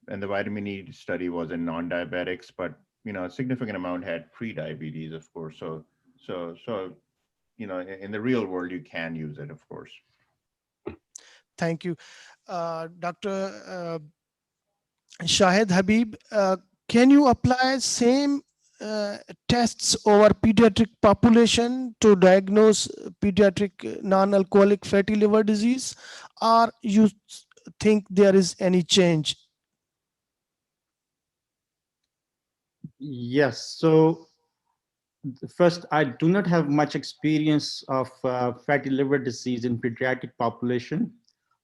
the vitamin E study was in non-diabetics, but a significant amount had pre-diabetes, of course. So in the real world, you can use it, of course. Thank you. Dr. Shahid Habib, can you apply same tests over pediatric population to diagnose pediatric non-alcoholic fatty liver disease, or you think there is any change? Yes. So first, I do not have much experience of fatty liver disease in pediatric population.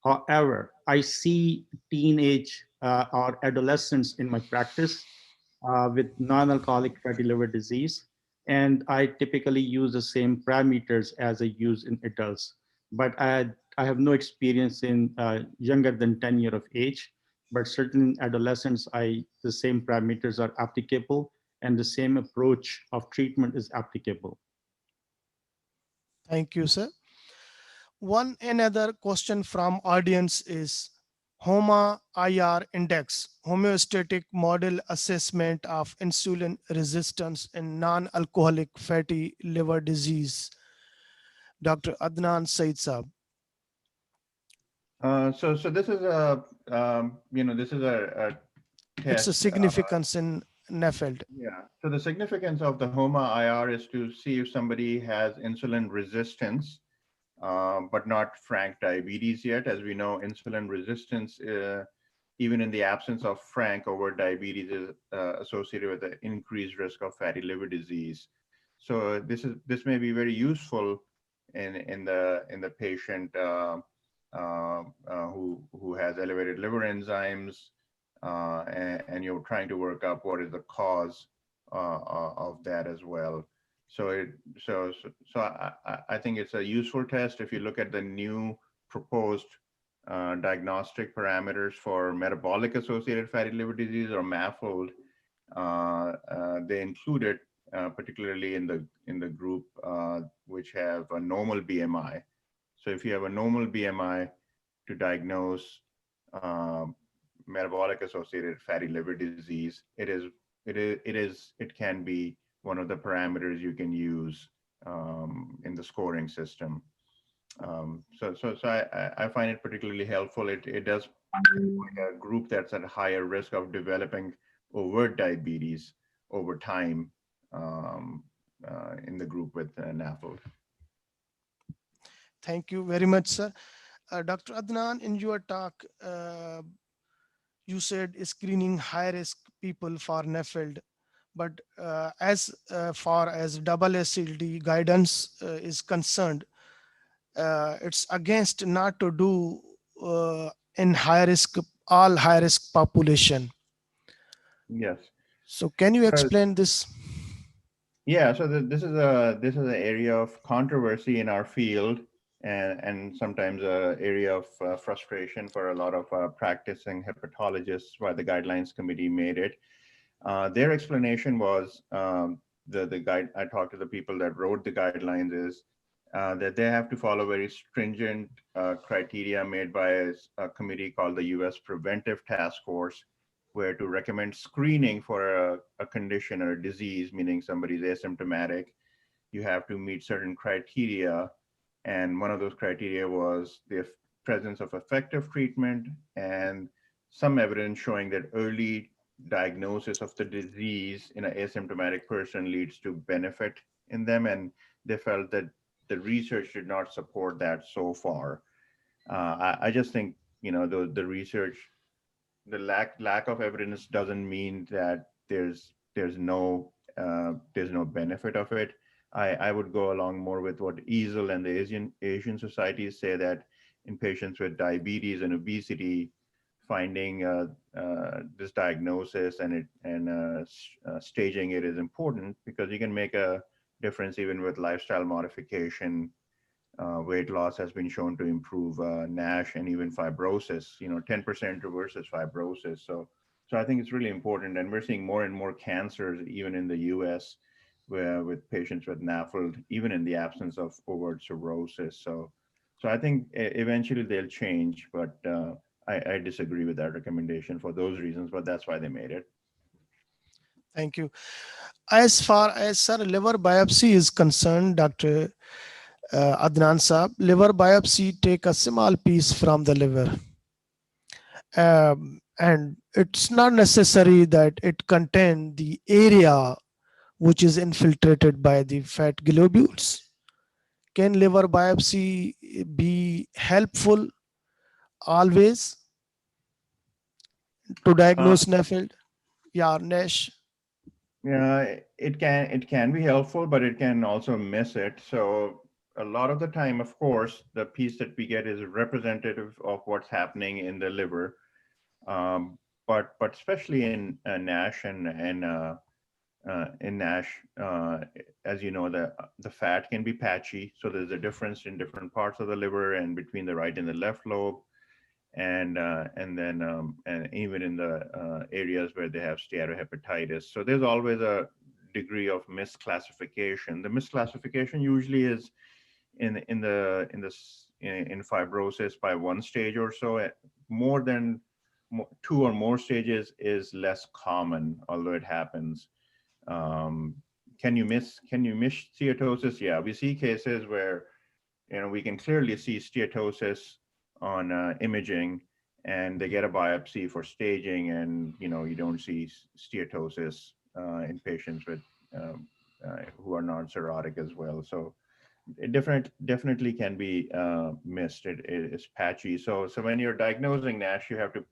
However, I see teenage or adolescents in my practice with non-alcoholic fatty liver disease, and I typically use the same parameters as I use in adults. But I have no experience in younger than 10 years of age, but certain adolescents, the same parameters are applicable and the same approach of treatment is applicable. Thank you, sir. One another question from audience is HOMA-IR index, homeostatic model assessment of insulin resistance in non-alcoholic fatty liver disease. Dr. Adnan Said Saab. So this is a It's a test. significance in NAFLD. Yeah. So the significance of the HOMA-IR is to see if somebody has insulin resistance, but not frank diabetes yet. As we know, insulin resistance, even in the absence of frank overt diabetes, is associated with an increased risk of fatty liver disease. So this may be very useful in the patient who has elevated liver enzymes, and you're trying to work up what is the cause of that as well. So I think it's a useful test. If you look at the new proposed diagnostic parameters for metabolic associated fatty liver disease, or MAFLD, they include it particularly in the group which have a normal BMI. So if you have a normal BMI to diagnose metabolic associated fatty liver disease, it can be one of the parameters you can use in the scoring system. So I find it particularly helpful. It does like a group that's at higher risk of developing overt diabetes over time in the group with NAFLD. Thank you very much, sir. Dr. Adnan, in your talk, you said screening high-risk people for NAFLD, but as far as AASLD guidance is concerned, it's against not to do in all high-risk population. Yes. So can you explain this? Yeah, so this is an area of controversy in our field, and sometimes an area of frustration for a lot of practicing hepatologists why the guidelines committee made it. Their explanation was the guide. I talked to the people that wrote the guidelines is that they have to follow very stringent criteria made by a committee called the U.S. Preventive Task Force, where to recommend screening for a condition or a disease, meaning somebody's asymptomatic, you have to meet certain criteria. And one of those criteria was presence of effective treatment and some evidence showing that early diagnosis of the disease in an asymptomatic person leads to benefit in them. And they felt that the research did not support that so far. I just think, the research, the lack of evidence doesn't mean that there's no benefit of it. I would go along more with what EASL and the Asian societies say, that in patients with diabetes and obesity, finding this diagnosis and staging it is important, because you can make a difference even with lifestyle modification. Weight loss has been shown to improve NASH and even fibrosis. 10% reverses fibrosis. So I think it's really important, and we're seeing more and more cancers, even in the U.S., where with patients with NAFLD, even in the absence of overt cirrhosis. So I think eventually they'll change, but I disagree with that recommendation for those reasons. But that's why they made it. Thank you. As far as sir liver biopsy is concerned, Dr. Adnan Saab, liver biopsy take a small piece from the liver. And it's not necessary that it contain the area which is infiltrated by the fat globules. Can liver biopsy be helpful always to diagnose NAFLD? Yeah, NASH. Yeah, it can be helpful, but it can also miss it. So a lot of the time, of course, the piece that we get is representative of what's happening in the liver. But especially in NASH and in NASH, as you know, the fat can be patchy. So there's a difference in different parts of the liver and between the right and the left lobe, and even in the areas where they have steatohepatitis. So there's always a degree of misclassification. The misclassification usually is in fibrosis by one stage or so. More than two or more stages is less common, although it happens. Can you miss steatosis? Yeah, we see cases where we can clearly see steatosis on imaging, and they get a biopsy for staging, and you don't see steatosis in patients with who are non-cirrhotic as well. So it definitely can be missed. It is patchy. So when you're diagnosing NASH, you have to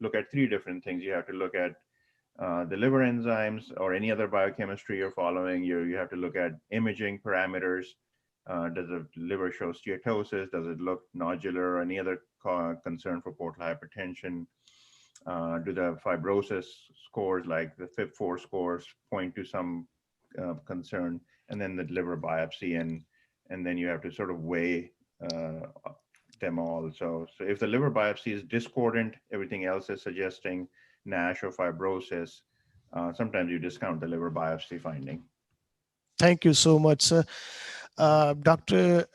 look at three different things. You have to look at the liver enzymes or any other biochemistry you're following. You have to look at imaging parameters. Does the liver show steatosis? Does it look nodular, or any other concern for portal hypertension? Do the fibrosis scores, like the FIB4 scores, point to some concern? And then the liver biopsy, and then you have to sort of weigh them all. So if the liver biopsy is discordant, everything else is suggesting NASH or fibrosis, sometimes you discount the liver biopsy finding. Thank you so much, sir. Dr.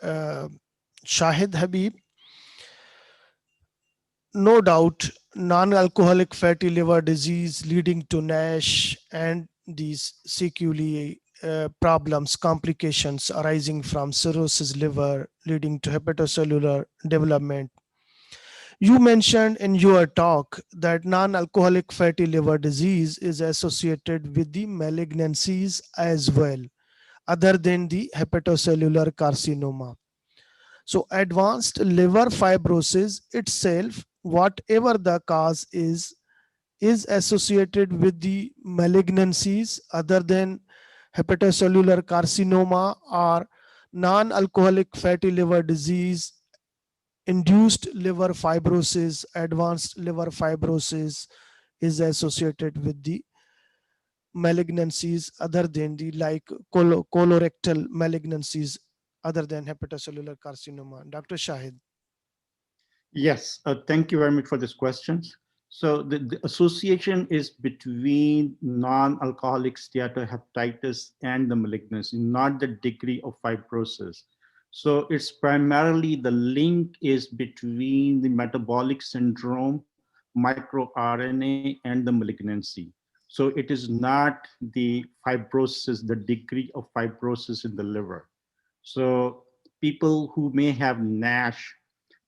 Shahid Habib, no doubt non-alcoholic fatty liver disease leading to NASH and these sequelae problems, complications arising from cirrhosis liver leading to hepatocellular development. You mentioned in your talk that non-alcoholic fatty liver disease is associated with the malignancies as well, other than the hepatocellular carcinoma. So advanced liver fibrosis itself, whatever the cause is associated with the malignancies other than hepatocellular carcinoma, or non-alcoholic fatty liver disease induced liver fibrosis, advanced liver fibrosis is associated with the malignancies other than the colorectal malignancies other than hepatocellular carcinoma. Dr. Shahid. Yes, thank you very much for this question. So the association is between non-alcoholic steatohepatitis and the malignancy, not the degree of fibrosis. So it's primarily the link is between the metabolic syndrome, microRNA, and the malignancy. So it is not the fibrosis, the degree of fibrosis in the liver. So people who may have NASH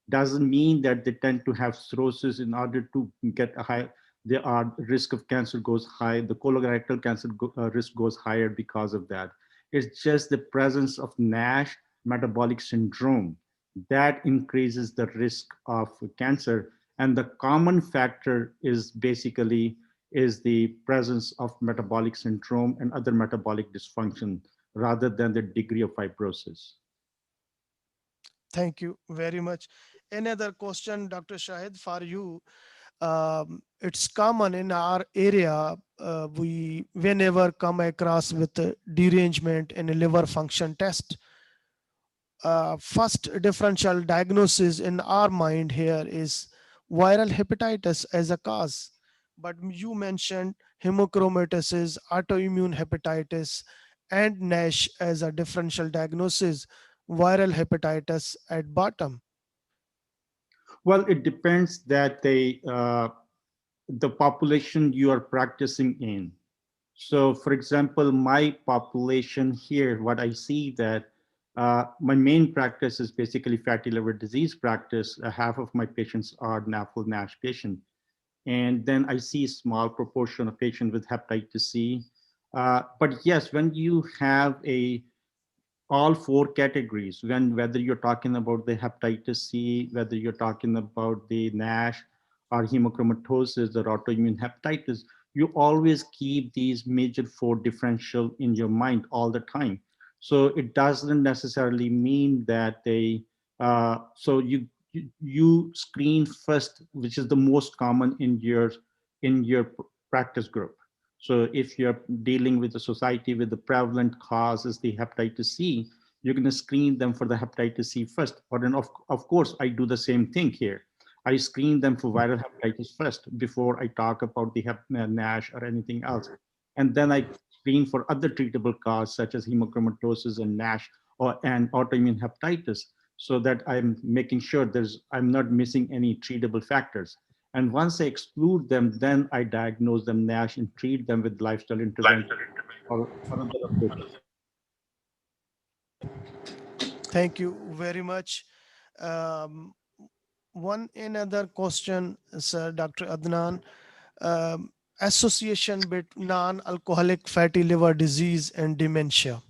doesn't mean that they tend to have cirrhosis in order to get a high, their risk of cancer goes high, the colorectal cancer risk goes higher because of that. It's just the presence of NASH metabolic syndrome that increases the risk of cancer. And the common factor is basically is the presence of metabolic syndrome and other metabolic dysfunction rather than the degree of fibrosis. Thank you very much. Another question, Dr. Shahid, for you. It's common in our area. We whenever come across with a derangement in a liver function test, first differential diagnosis in our mind here is viral hepatitis as a cause. But you mentioned hemochromatosis, autoimmune hepatitis, and NASH as a differential diagnosis, viral hepatitis at bottom. Well, it depends that the population you are practicing in. So, for example, my population here, what I see that my main practice is basically fatty liver disease practice. Half of my patients are NAFLD NASH patient. And then I see a small proportion of patients with hepatitis C. But yes, when you have a all four categories, when whether you're talking about the hepatitis C, whether you're talking about the NASH or hemochromatosis or autoimmune hepatitis, you always keep these major four differential in your mind all the time. So it doesn't necessarily mean that so you screen first, which is the most common in your practice group. So if you're dealing with a society with the prevalent cause is the hepatitis C, you're going to screen them for the hepatitis C first. But then of course, I do the same thing here. I screen them for viral hepatitis first before I talk about the NASH or anything else. And then I screen for other treatable causes such as hemochromatosis and NASH and autoimmune hepatitis, so that I'm making sure I'm not missing any treatable factors. And once I exclude them, then I diagnose them NASH and treat them with lifestyle intervention or other approaches. Thank you very much. Um, One another question, Sir Dr. Adnan. Association between non-alcoholic fatty liver disease and dementia,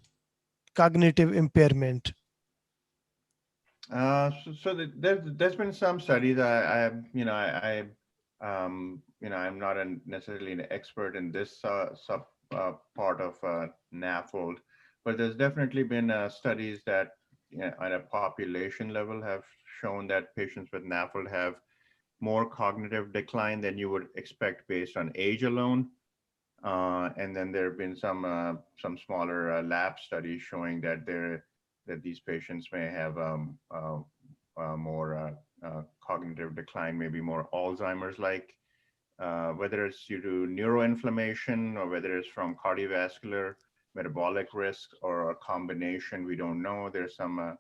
cognitive impairment. There's been some studies. I'm not necessarily an expert in this sub part of NAFLD, but there's definitely been studies that, at a population level, have shown that patients with NAFLD have more cognitive decline than you would expect based on age alone. And then there have been some smaller lab studies showing that these patients may have more cognitive decline, maybe more Alzheimer's-like, whether it's due to neuroinflammation or whether it's from cardiovascular, metabolic risk, or a combination. We don't know. There's some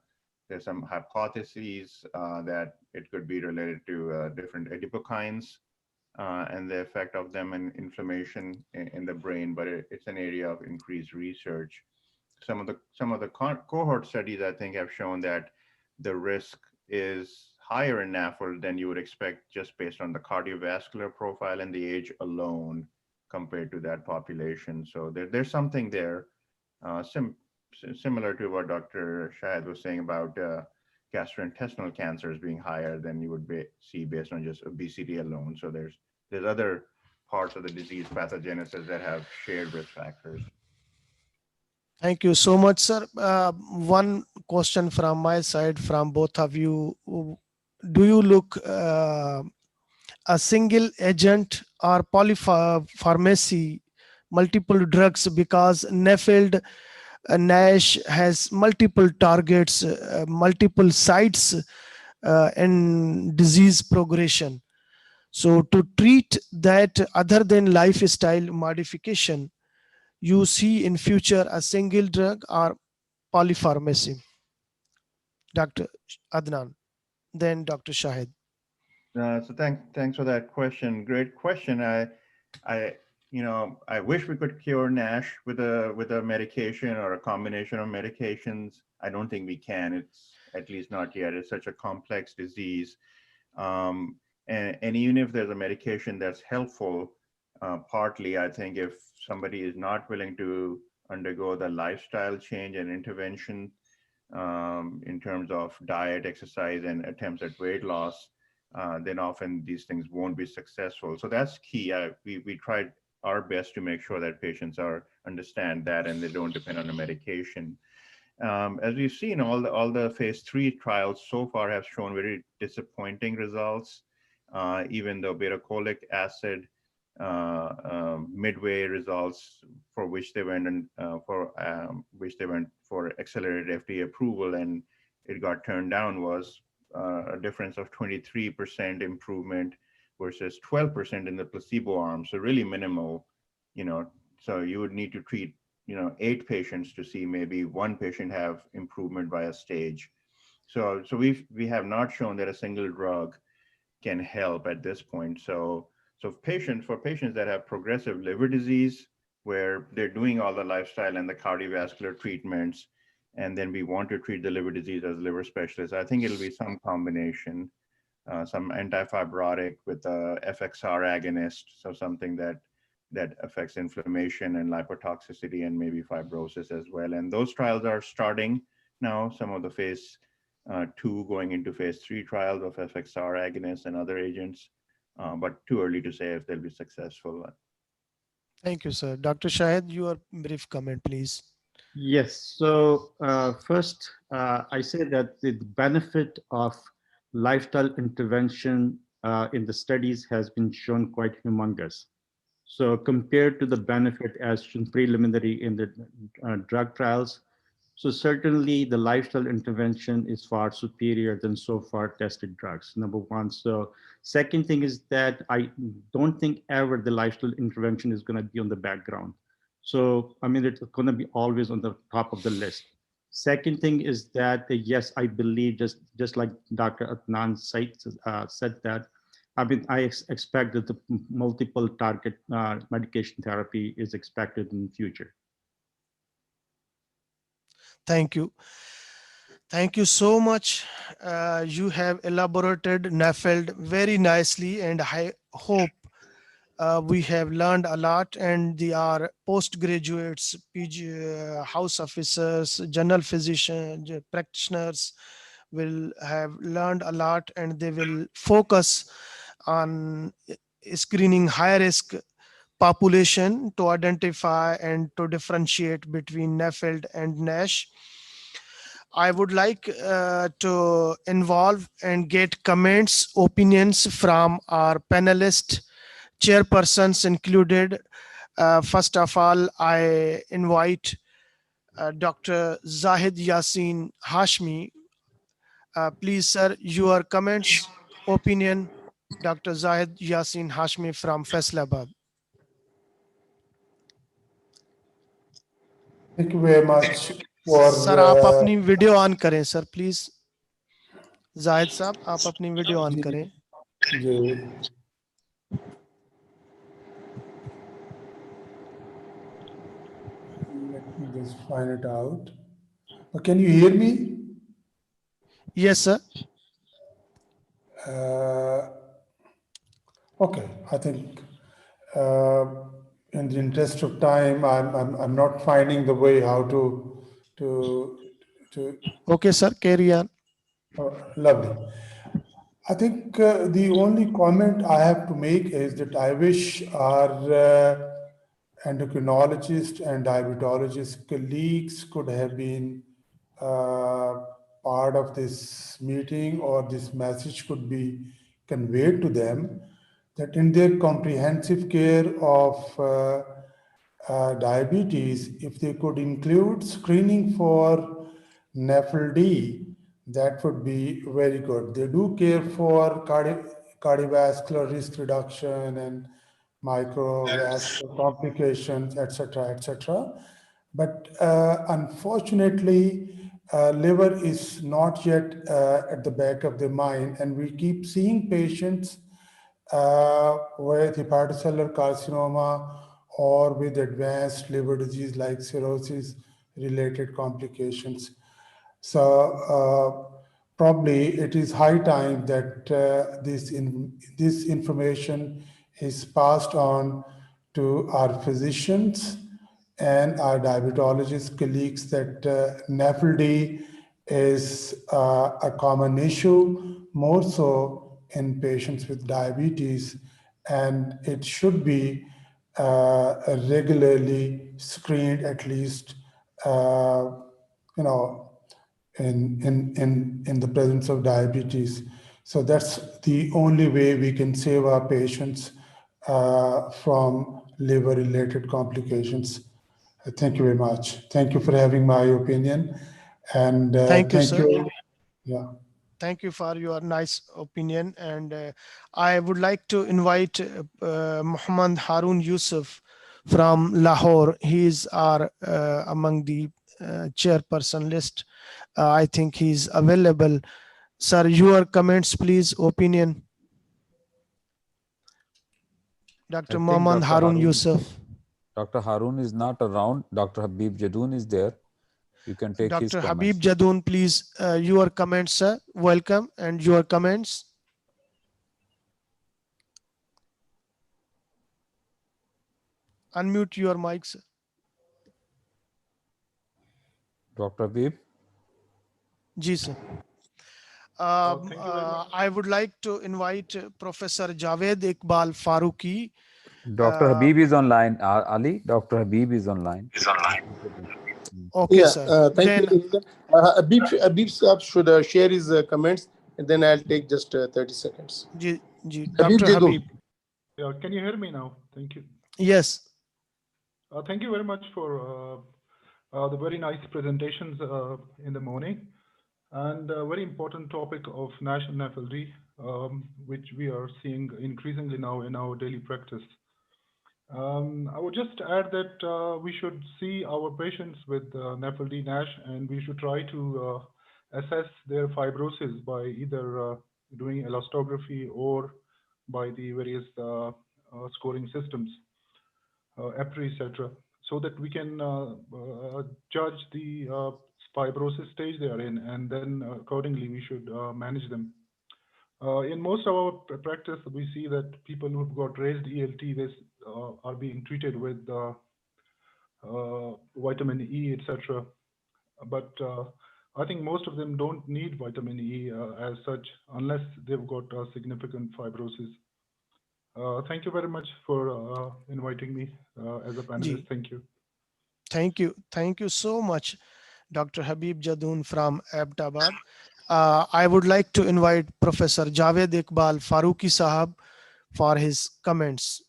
hypotheses that it could be related to different adipokines and the effect of them in inflammation in the brain, but it's an area of increased research. Some of the cohort studies, I think, have shown that the risk is higher in NAFLD than you would expect just based on the cardiovascular profile and the age alone compared to that population. So there's something there, similar to what Dr. Shahid was saying about gastrointestinal cancers being higher than you would see based on just obesity alone. So there's other parts of the disease pathogenesis that have shared risk factors. Thank you so much, sir. One question from my side, from both of you. Do you look a single agent or polypharmacy, multiple drugs, because NAFLD NASH has multiple targets, multiple sites in disease progression. So to treat that other than lifestyle modification, you see in future a single drug or polypharmacy? Dr. Adnan, then Dr. Shahid. So thanks for that question. Great question. I wish we could cure NASH with a medication or a combination of medications. I don't think we can. at least not yet. It's such a complex disease. And even if there's a medication that's helpful, partly, I think if somebody is not willing to undergo the lifestyle change and intervention in terms of diet, exercise, and attempts at weight loss, then often these things won't be successful. So that's key. We tried our best to make sure that patients understand that and they don't depend on the medication. As we've seen, all the phase 3 trials so far have shown very disappointing results. Even the obeticholic acid midway results for which they went for accelerated FDA approval, and it got turned down, was a difference of 23% improvement versus 12% in the placebo arm. So really minimal, so you would need to treat 8 patients to see maybe 1 patient have improvement by a stage. So we have not shown that a single drug can help at this point. So for patients that have progressive liver disease, where they're doing all the lifestyle and the cardiovascular treatments, and then we want to treat the liver disease as liver specialists, I think it'll be some combination, some antifibrotic with a FXR agonist, so something that affects inflammation and lipotoxicity and maybe fibrosis as well. And those trials are starting now, some of the phase 2 going into phase 3 trials of FXR agonists and other agents, but too early to say if they'll be successful. Thank you, sir. Dr. Shahid, your brief comment, please. Yes. So first, I say that the benefit of lifestyle intervention in the studies has been shown quite humongous. So compared to the benefit as shown preliminary in the drug trials, so certainly the lifestyle intervention is far superior than so far tested drugs, number one. So second thing is that I don't think ever the lifestyle intervention is going to be on the background. So, I mean, it's going to be always on the top of the list. Second thing is that, yes, I believe just like Dr. Adnan said that, I mean, I expect that the multiple target medication therapy is expected in the future. Thank you. Thank you so much. You have elaborated NAFLD very nicely, and I hope we have learned a lot, and they are postgraduates, PG, house officers, general physicians, practitioners will have learned a lot, and they will focus on screening high risk population to identify and to differentiate between NAFLD and NASH. I would like to involve and get comments, opinions from our panelists, chairpersons included. First of all, I invite Dr. Zahid Yassin Hashmi. Please, sir, your comments, opinion. Dr. Zahid Yassin Hashmi from Faisalabad. Thank you very much for sir आप अपनी video on करें sir please Zahid साहब आप अपनी video on करें जी let me just find it out. Can you hear me? Yes, sir. Okay, I think in the interest of time, I'm not finding the way how to. Okay, sir. Carry on. Lovely. I think the only comment I have to make is that I wish our endocrinologist and diabetologist colleagues could have been part of this meeting, or this message could be conveyed to them, that in their comprehensive care of diabetes, if they could include screening for NAFLD, that would be very good. They do care for cardiovascular risk reduction and microvascular complications, etc., etc. But unfortunately, liver is not yet at the back of their mind, and we keep seeing patients with hepatocellular carcinoma or with advanced liver disease like cirrhosis related complications. So probably it is high time that this information is passed on to our physicians and our diabetologist colleagues that NAFLD is a common issue, more so in patients with diabetes, and it should be regularly screened at least, you know, in the presence of diabetes. So that's the only way we can save our patients from liver-related complications. Thank you very much. Thank you for having my opinion, and Thank you, thank sir. you. Yeah. Thank you for your nice opinion. And I would like to invite Muhammad Harun Yusuf from Lahore. He is our among the chairperson list. I think he's available. Sir, your comments, please, opinion. I Dr. think Muhammad Harun Yusuf. Dr. Harun is not around. Dr. Habib Jadoon is there. You can take his Dr. comments. Habib Jadoon, please, your comments, sir. Welcome, and your comments. Unmute your mic, sir. Dr. Habib? Ji, sir. I would like to invite Professor Javed Iqbal Farooqi. Dr. Habib is online. Ali, Dr. Habib is online. Okay, yeah, sir. thank you. Habib Saab should share his comments, and then I'll take just 30 seconds. Dr. Habib. Yeah, can you hear me now? Thank you. Yes. Thank you very much for the very nice presentations in the morning, and a very important topic of NASH and NAFLD, which we are seeing increasingly now in our daily practice. I would just add that we should see our patients with NAFLD NASH, and we should try to assess their fibrosis by either doing elastography or by the various scoring systems, EPRI, etc., so that we can judge the fibrosis stage they are in, and then accordingly we should manage them. In most of our practice, we see that people who've got raised ELT are being treated with vitamin E, etc. But I think most of them don't need vitamin E as such, unless they've got significant fibrosis. Thank you very much for inviting me as a panelist. Thank you. Thank you. Thank you so much, Dr. Habib Jadoon from Abbottabad. I would like to invite Professor Javed Iqbal Farooqi Sahab for his comments.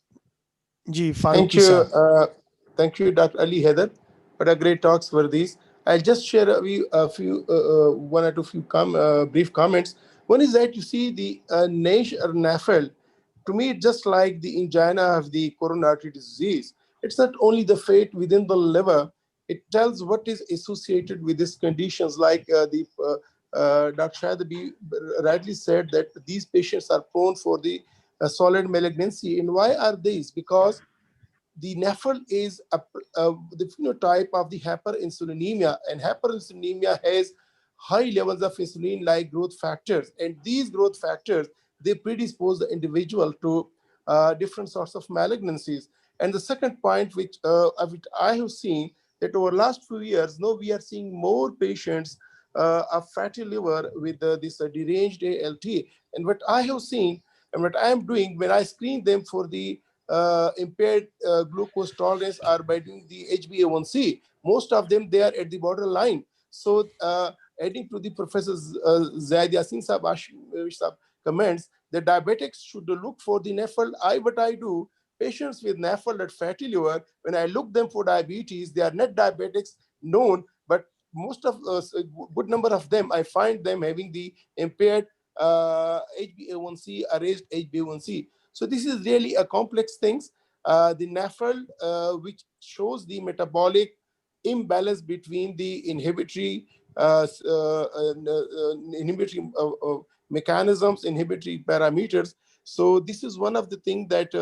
Ji, Farooqi Sahab. Thank you, Dr. Ali Heather. What a great talks were these. I'll just share one or two brief comments. One is that you see the NASH or NAFLD, to me, just like the angina of the coronary artery disease, it's not only the fate within the liver, it tells what is associated with these conditions, like Dr. Shahid rightly said that these patients are prone for the solid malignancy. And why are these? Because the NAFLD is the phenotype of the hyperinsulinemia, and hyperinsulinemia has high levels of insulin-like growth factors, and these growth factors, they predispose the individual to different sorts of malignancies. And the second point, which I have seen, that over the last few years, now we are seeing more patients of fatty liver with this deranged ALT. And what I have seen and what I am doing when I screen them for the impaired glucose tolerance or by doing the HbA1c, most of them, they are at the borderline. So adding to the Professor Zaid Yassin Saab comments, the diabetics should look for the NAFLD. What I do, patients with NAFLD at fatty liver, when I look them for diabetes, they are not diabetics known, but most of a good number of them, I find them having the impaired HbA1c or raised HbA1c. So this is really a complex thing. The NAFLD, which shows the metabolic imbalance between the inhibitory mechanisms, inhibitory parameters. So this is one of the things that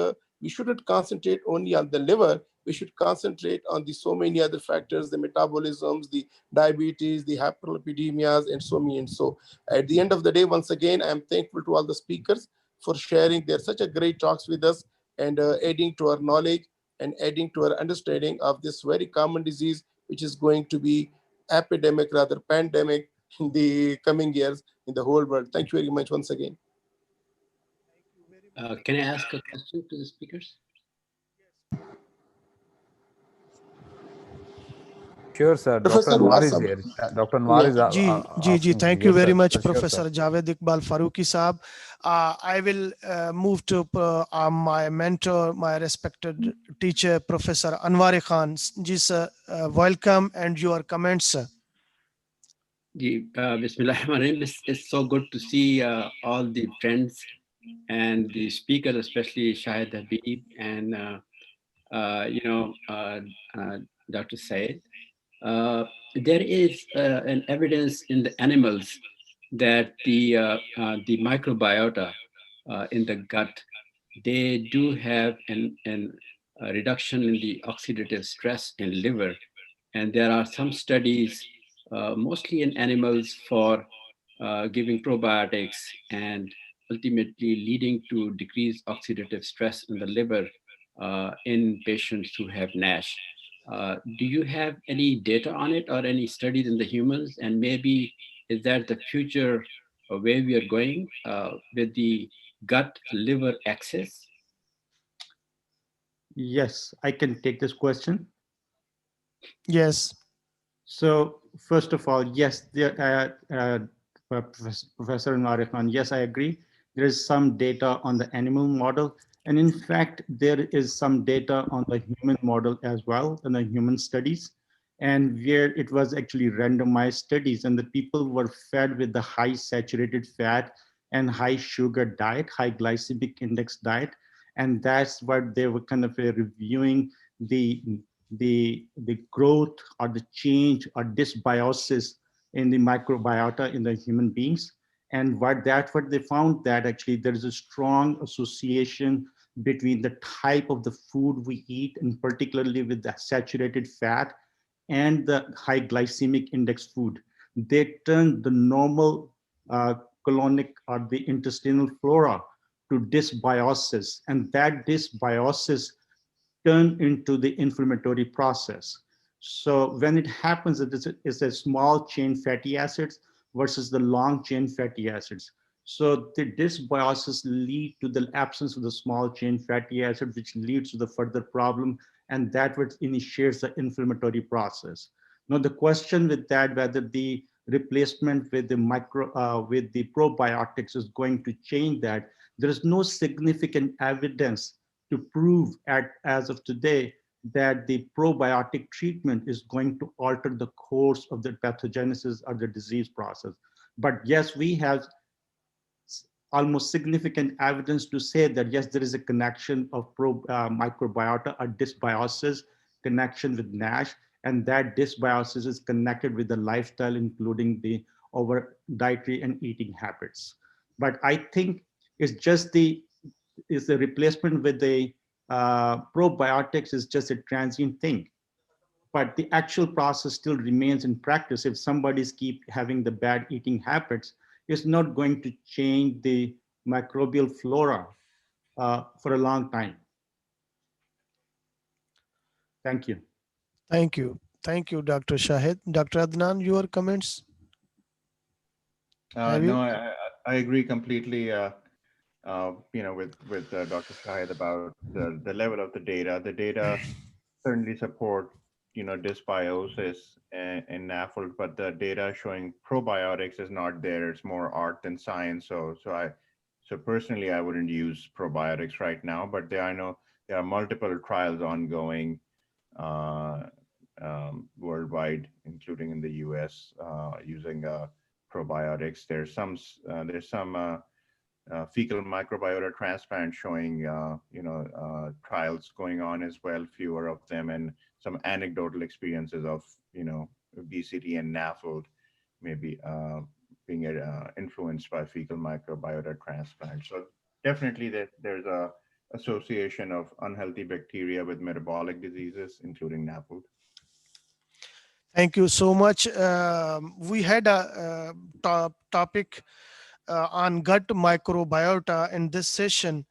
we shouldn't concentrate only on the liver. we should concentrate on the so many other factors, the metabolisms, the diabetes, the hyperlipidemias, and so many and so. At the end of the day, once again, I'm thankful to all the speakers for sharing their such a great talks with us and adding to our knowledge and adding to our understanding of this very common disease, which is going to be epidemic, rather pandemic, in the coming years in the whole world. Thank you very much once again. Can I ask a question to the speakers? Sure, sir. Dr. Professor Anwar is Nasab. here. Dr. Anwar Yeah. is ji, asking. thank you Yes, very sir. much, Sure, sir. Professor Javed Iqbal Farooqi Saab. I will move to my mentor, my respected teacher, Professor Anwar Khan. Ji, sir, welcome and your comments, sir. Bismillahirrahmanirrahim. It's so good to see all the friends and the speakers, especially Shahid Habib and Dr. Said. There is an evidence in the animals that the microbiota in the gut, they do have a reduction in the oxidative stress in liver. And there are some studies, mostly in animals, for giving probiotics and ultimately leading to decreased oxidative stress in the liver in patients who have NASH. Do you have any data on it or any studies in the humans? And maybe is that the future where we are going with the gut-liver axis? Yes, I can take this question. Yes. So first of all, yes, Professor Narikhan, yes, I agree. There is some data on the animal model. And in fact, there is some data on the human model as well, in the human studies, and where it was actually randomized studies, and the people were fed with the high saturated fat and high sugar diet, high glycemic index diet. And that's what they were kind of reviewing the growth or the change or dysbiosis in the microbiota in the human beings. And what they found that actually there is a strong association between the type of the food we eat, and particularly with the saturated fat and the high glycemic index food. They turn the normal colonic or the intestinal flora to dysbiosis, and that dysbiosis turn into the inflammatory process. So when it happens, it's a small chain fatty acids versus the long chain fatty acids. So the dysbiosis lead to the absence of the small chain fatty acid, which leads to the further problem, and that what initiates the inflammatory process. Now the question with that, whether the replacement with with the probiotics is going to change that, there is no significant evidence to prove as of today that the probiotic treatment is going to alter the course of the pathogenesis or the disease process. But yes, we have almost significant evidence to say that yes, there is a connection of microbiota or dysbiosis connection with NASH, and that dysbiosis is connected with the lifestyle, including the over dietary and eating habits. But I think it's just the replacement with the probiotics is just a transient thing. But the actual process still remains in practice. If somebody's keep having the bad eating habits, it's not going to change the microbial flora for a long time. Thank you. Thank you. Thank you, Dr. Shahid. Dr. Adnan, your comments? No, I agree completely. With Dr. Shahid about the level of the data. The data certainly support dysbiosis in NAFLD, but the data showing probiotics is not there. It's more art than science. So personally, I wouldn't use probiotics right now. But I know there are multiple trials ongoing worldwide, including in the U.S. Using probiotics. There's some fecal microbiota transplant showing trials going on as well, fewer of them, and some anecdotal experiences of obesity and NAFLD maybe being influenced by fecal microbiota transplant. So definitely there's a Association of Unhealthy Bacteria with Metabolic Diseases, including NAFLD. Thank you so much. We had a topic on gut microbiota in this session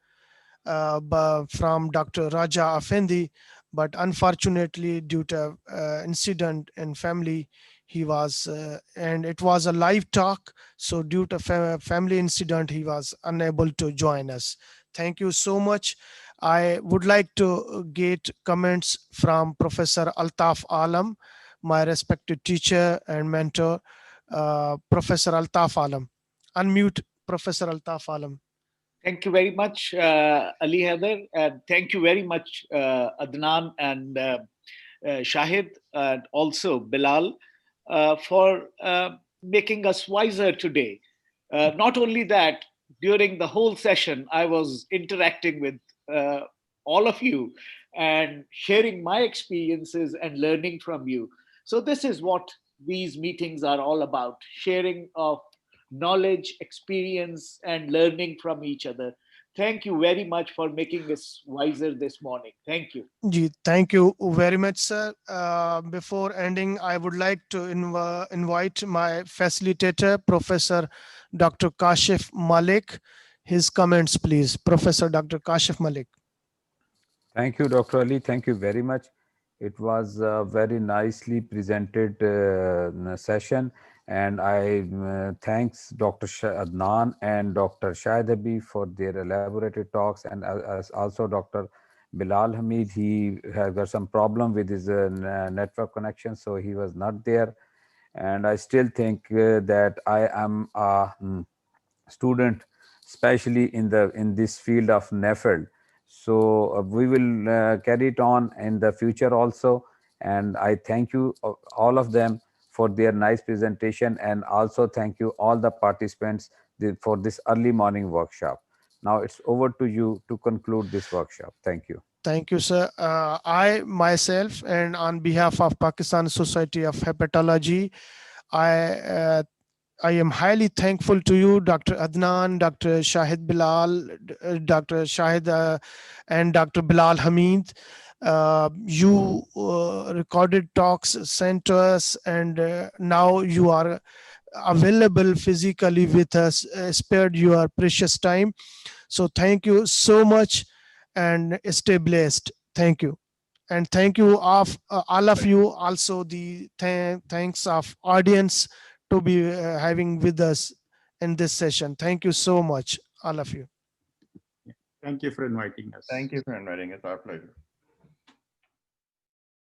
from Dr. Raja Afendi, but unfortunately, due to incident in family, he was and it was a live talk. So due to family incident, he was unable to join us. Thank you so much. I would like to get comments from Professor Altaf Alam, my respected teacher and mentor, Professor Altaf Alam. Unmute Professor Altaf Alam. Thank you very much, Ali Heather, and thank you very much, Adnan and Shahid, and also Bilal, for making us wiser today. Not only that, during the whole session, I was interacting with all of you and sharing my experiences and learning from you. So, this is what these meetings are all about, sharing of knowledge, experience, and learning from each other. Thank you very much for making us wiser this morning. Thank you. Thank you very much, sir. Before ending, I would like to invite my facilitator, Professor Dr. Kashif Malik. His comments, please. Professor Dr. Kashif Malik. Thank you, Dr. Ali. Thank you very much. It was a very nicely presented session, and I thanks Dr. Adnan and Dr. Shahid for their elaborated talks, and as also Dr. Bilal Hamid. He has got some problem with his network connection, so he was not there. And I still think that I am a student, especially in this field of NAFLD. So we will carry it on in the future also. And I thank you all of them for their nice presentation, and also thank you all the participants for this early morning workshop. Now it's over to you to conclude this workshop. Thank you. Thank you, sir. I myself and on behalf of Pakistan Society of Hepatology, I am highly thankful to you, Dr. Adnan, Dr. Shahid Bilal, Dr. Shahid, and Dr. Bilal Hamid. You recorded talks sent to us, and now you are available physically with us, spared your precious time. So thank you so much, and stay blessed. Thank you. And thank you of all of you, also the thanks of audience to be having with us in this session. Thank you so much, all of you. Thank you for inviting us. Thank you for inviting us. Our pleasure.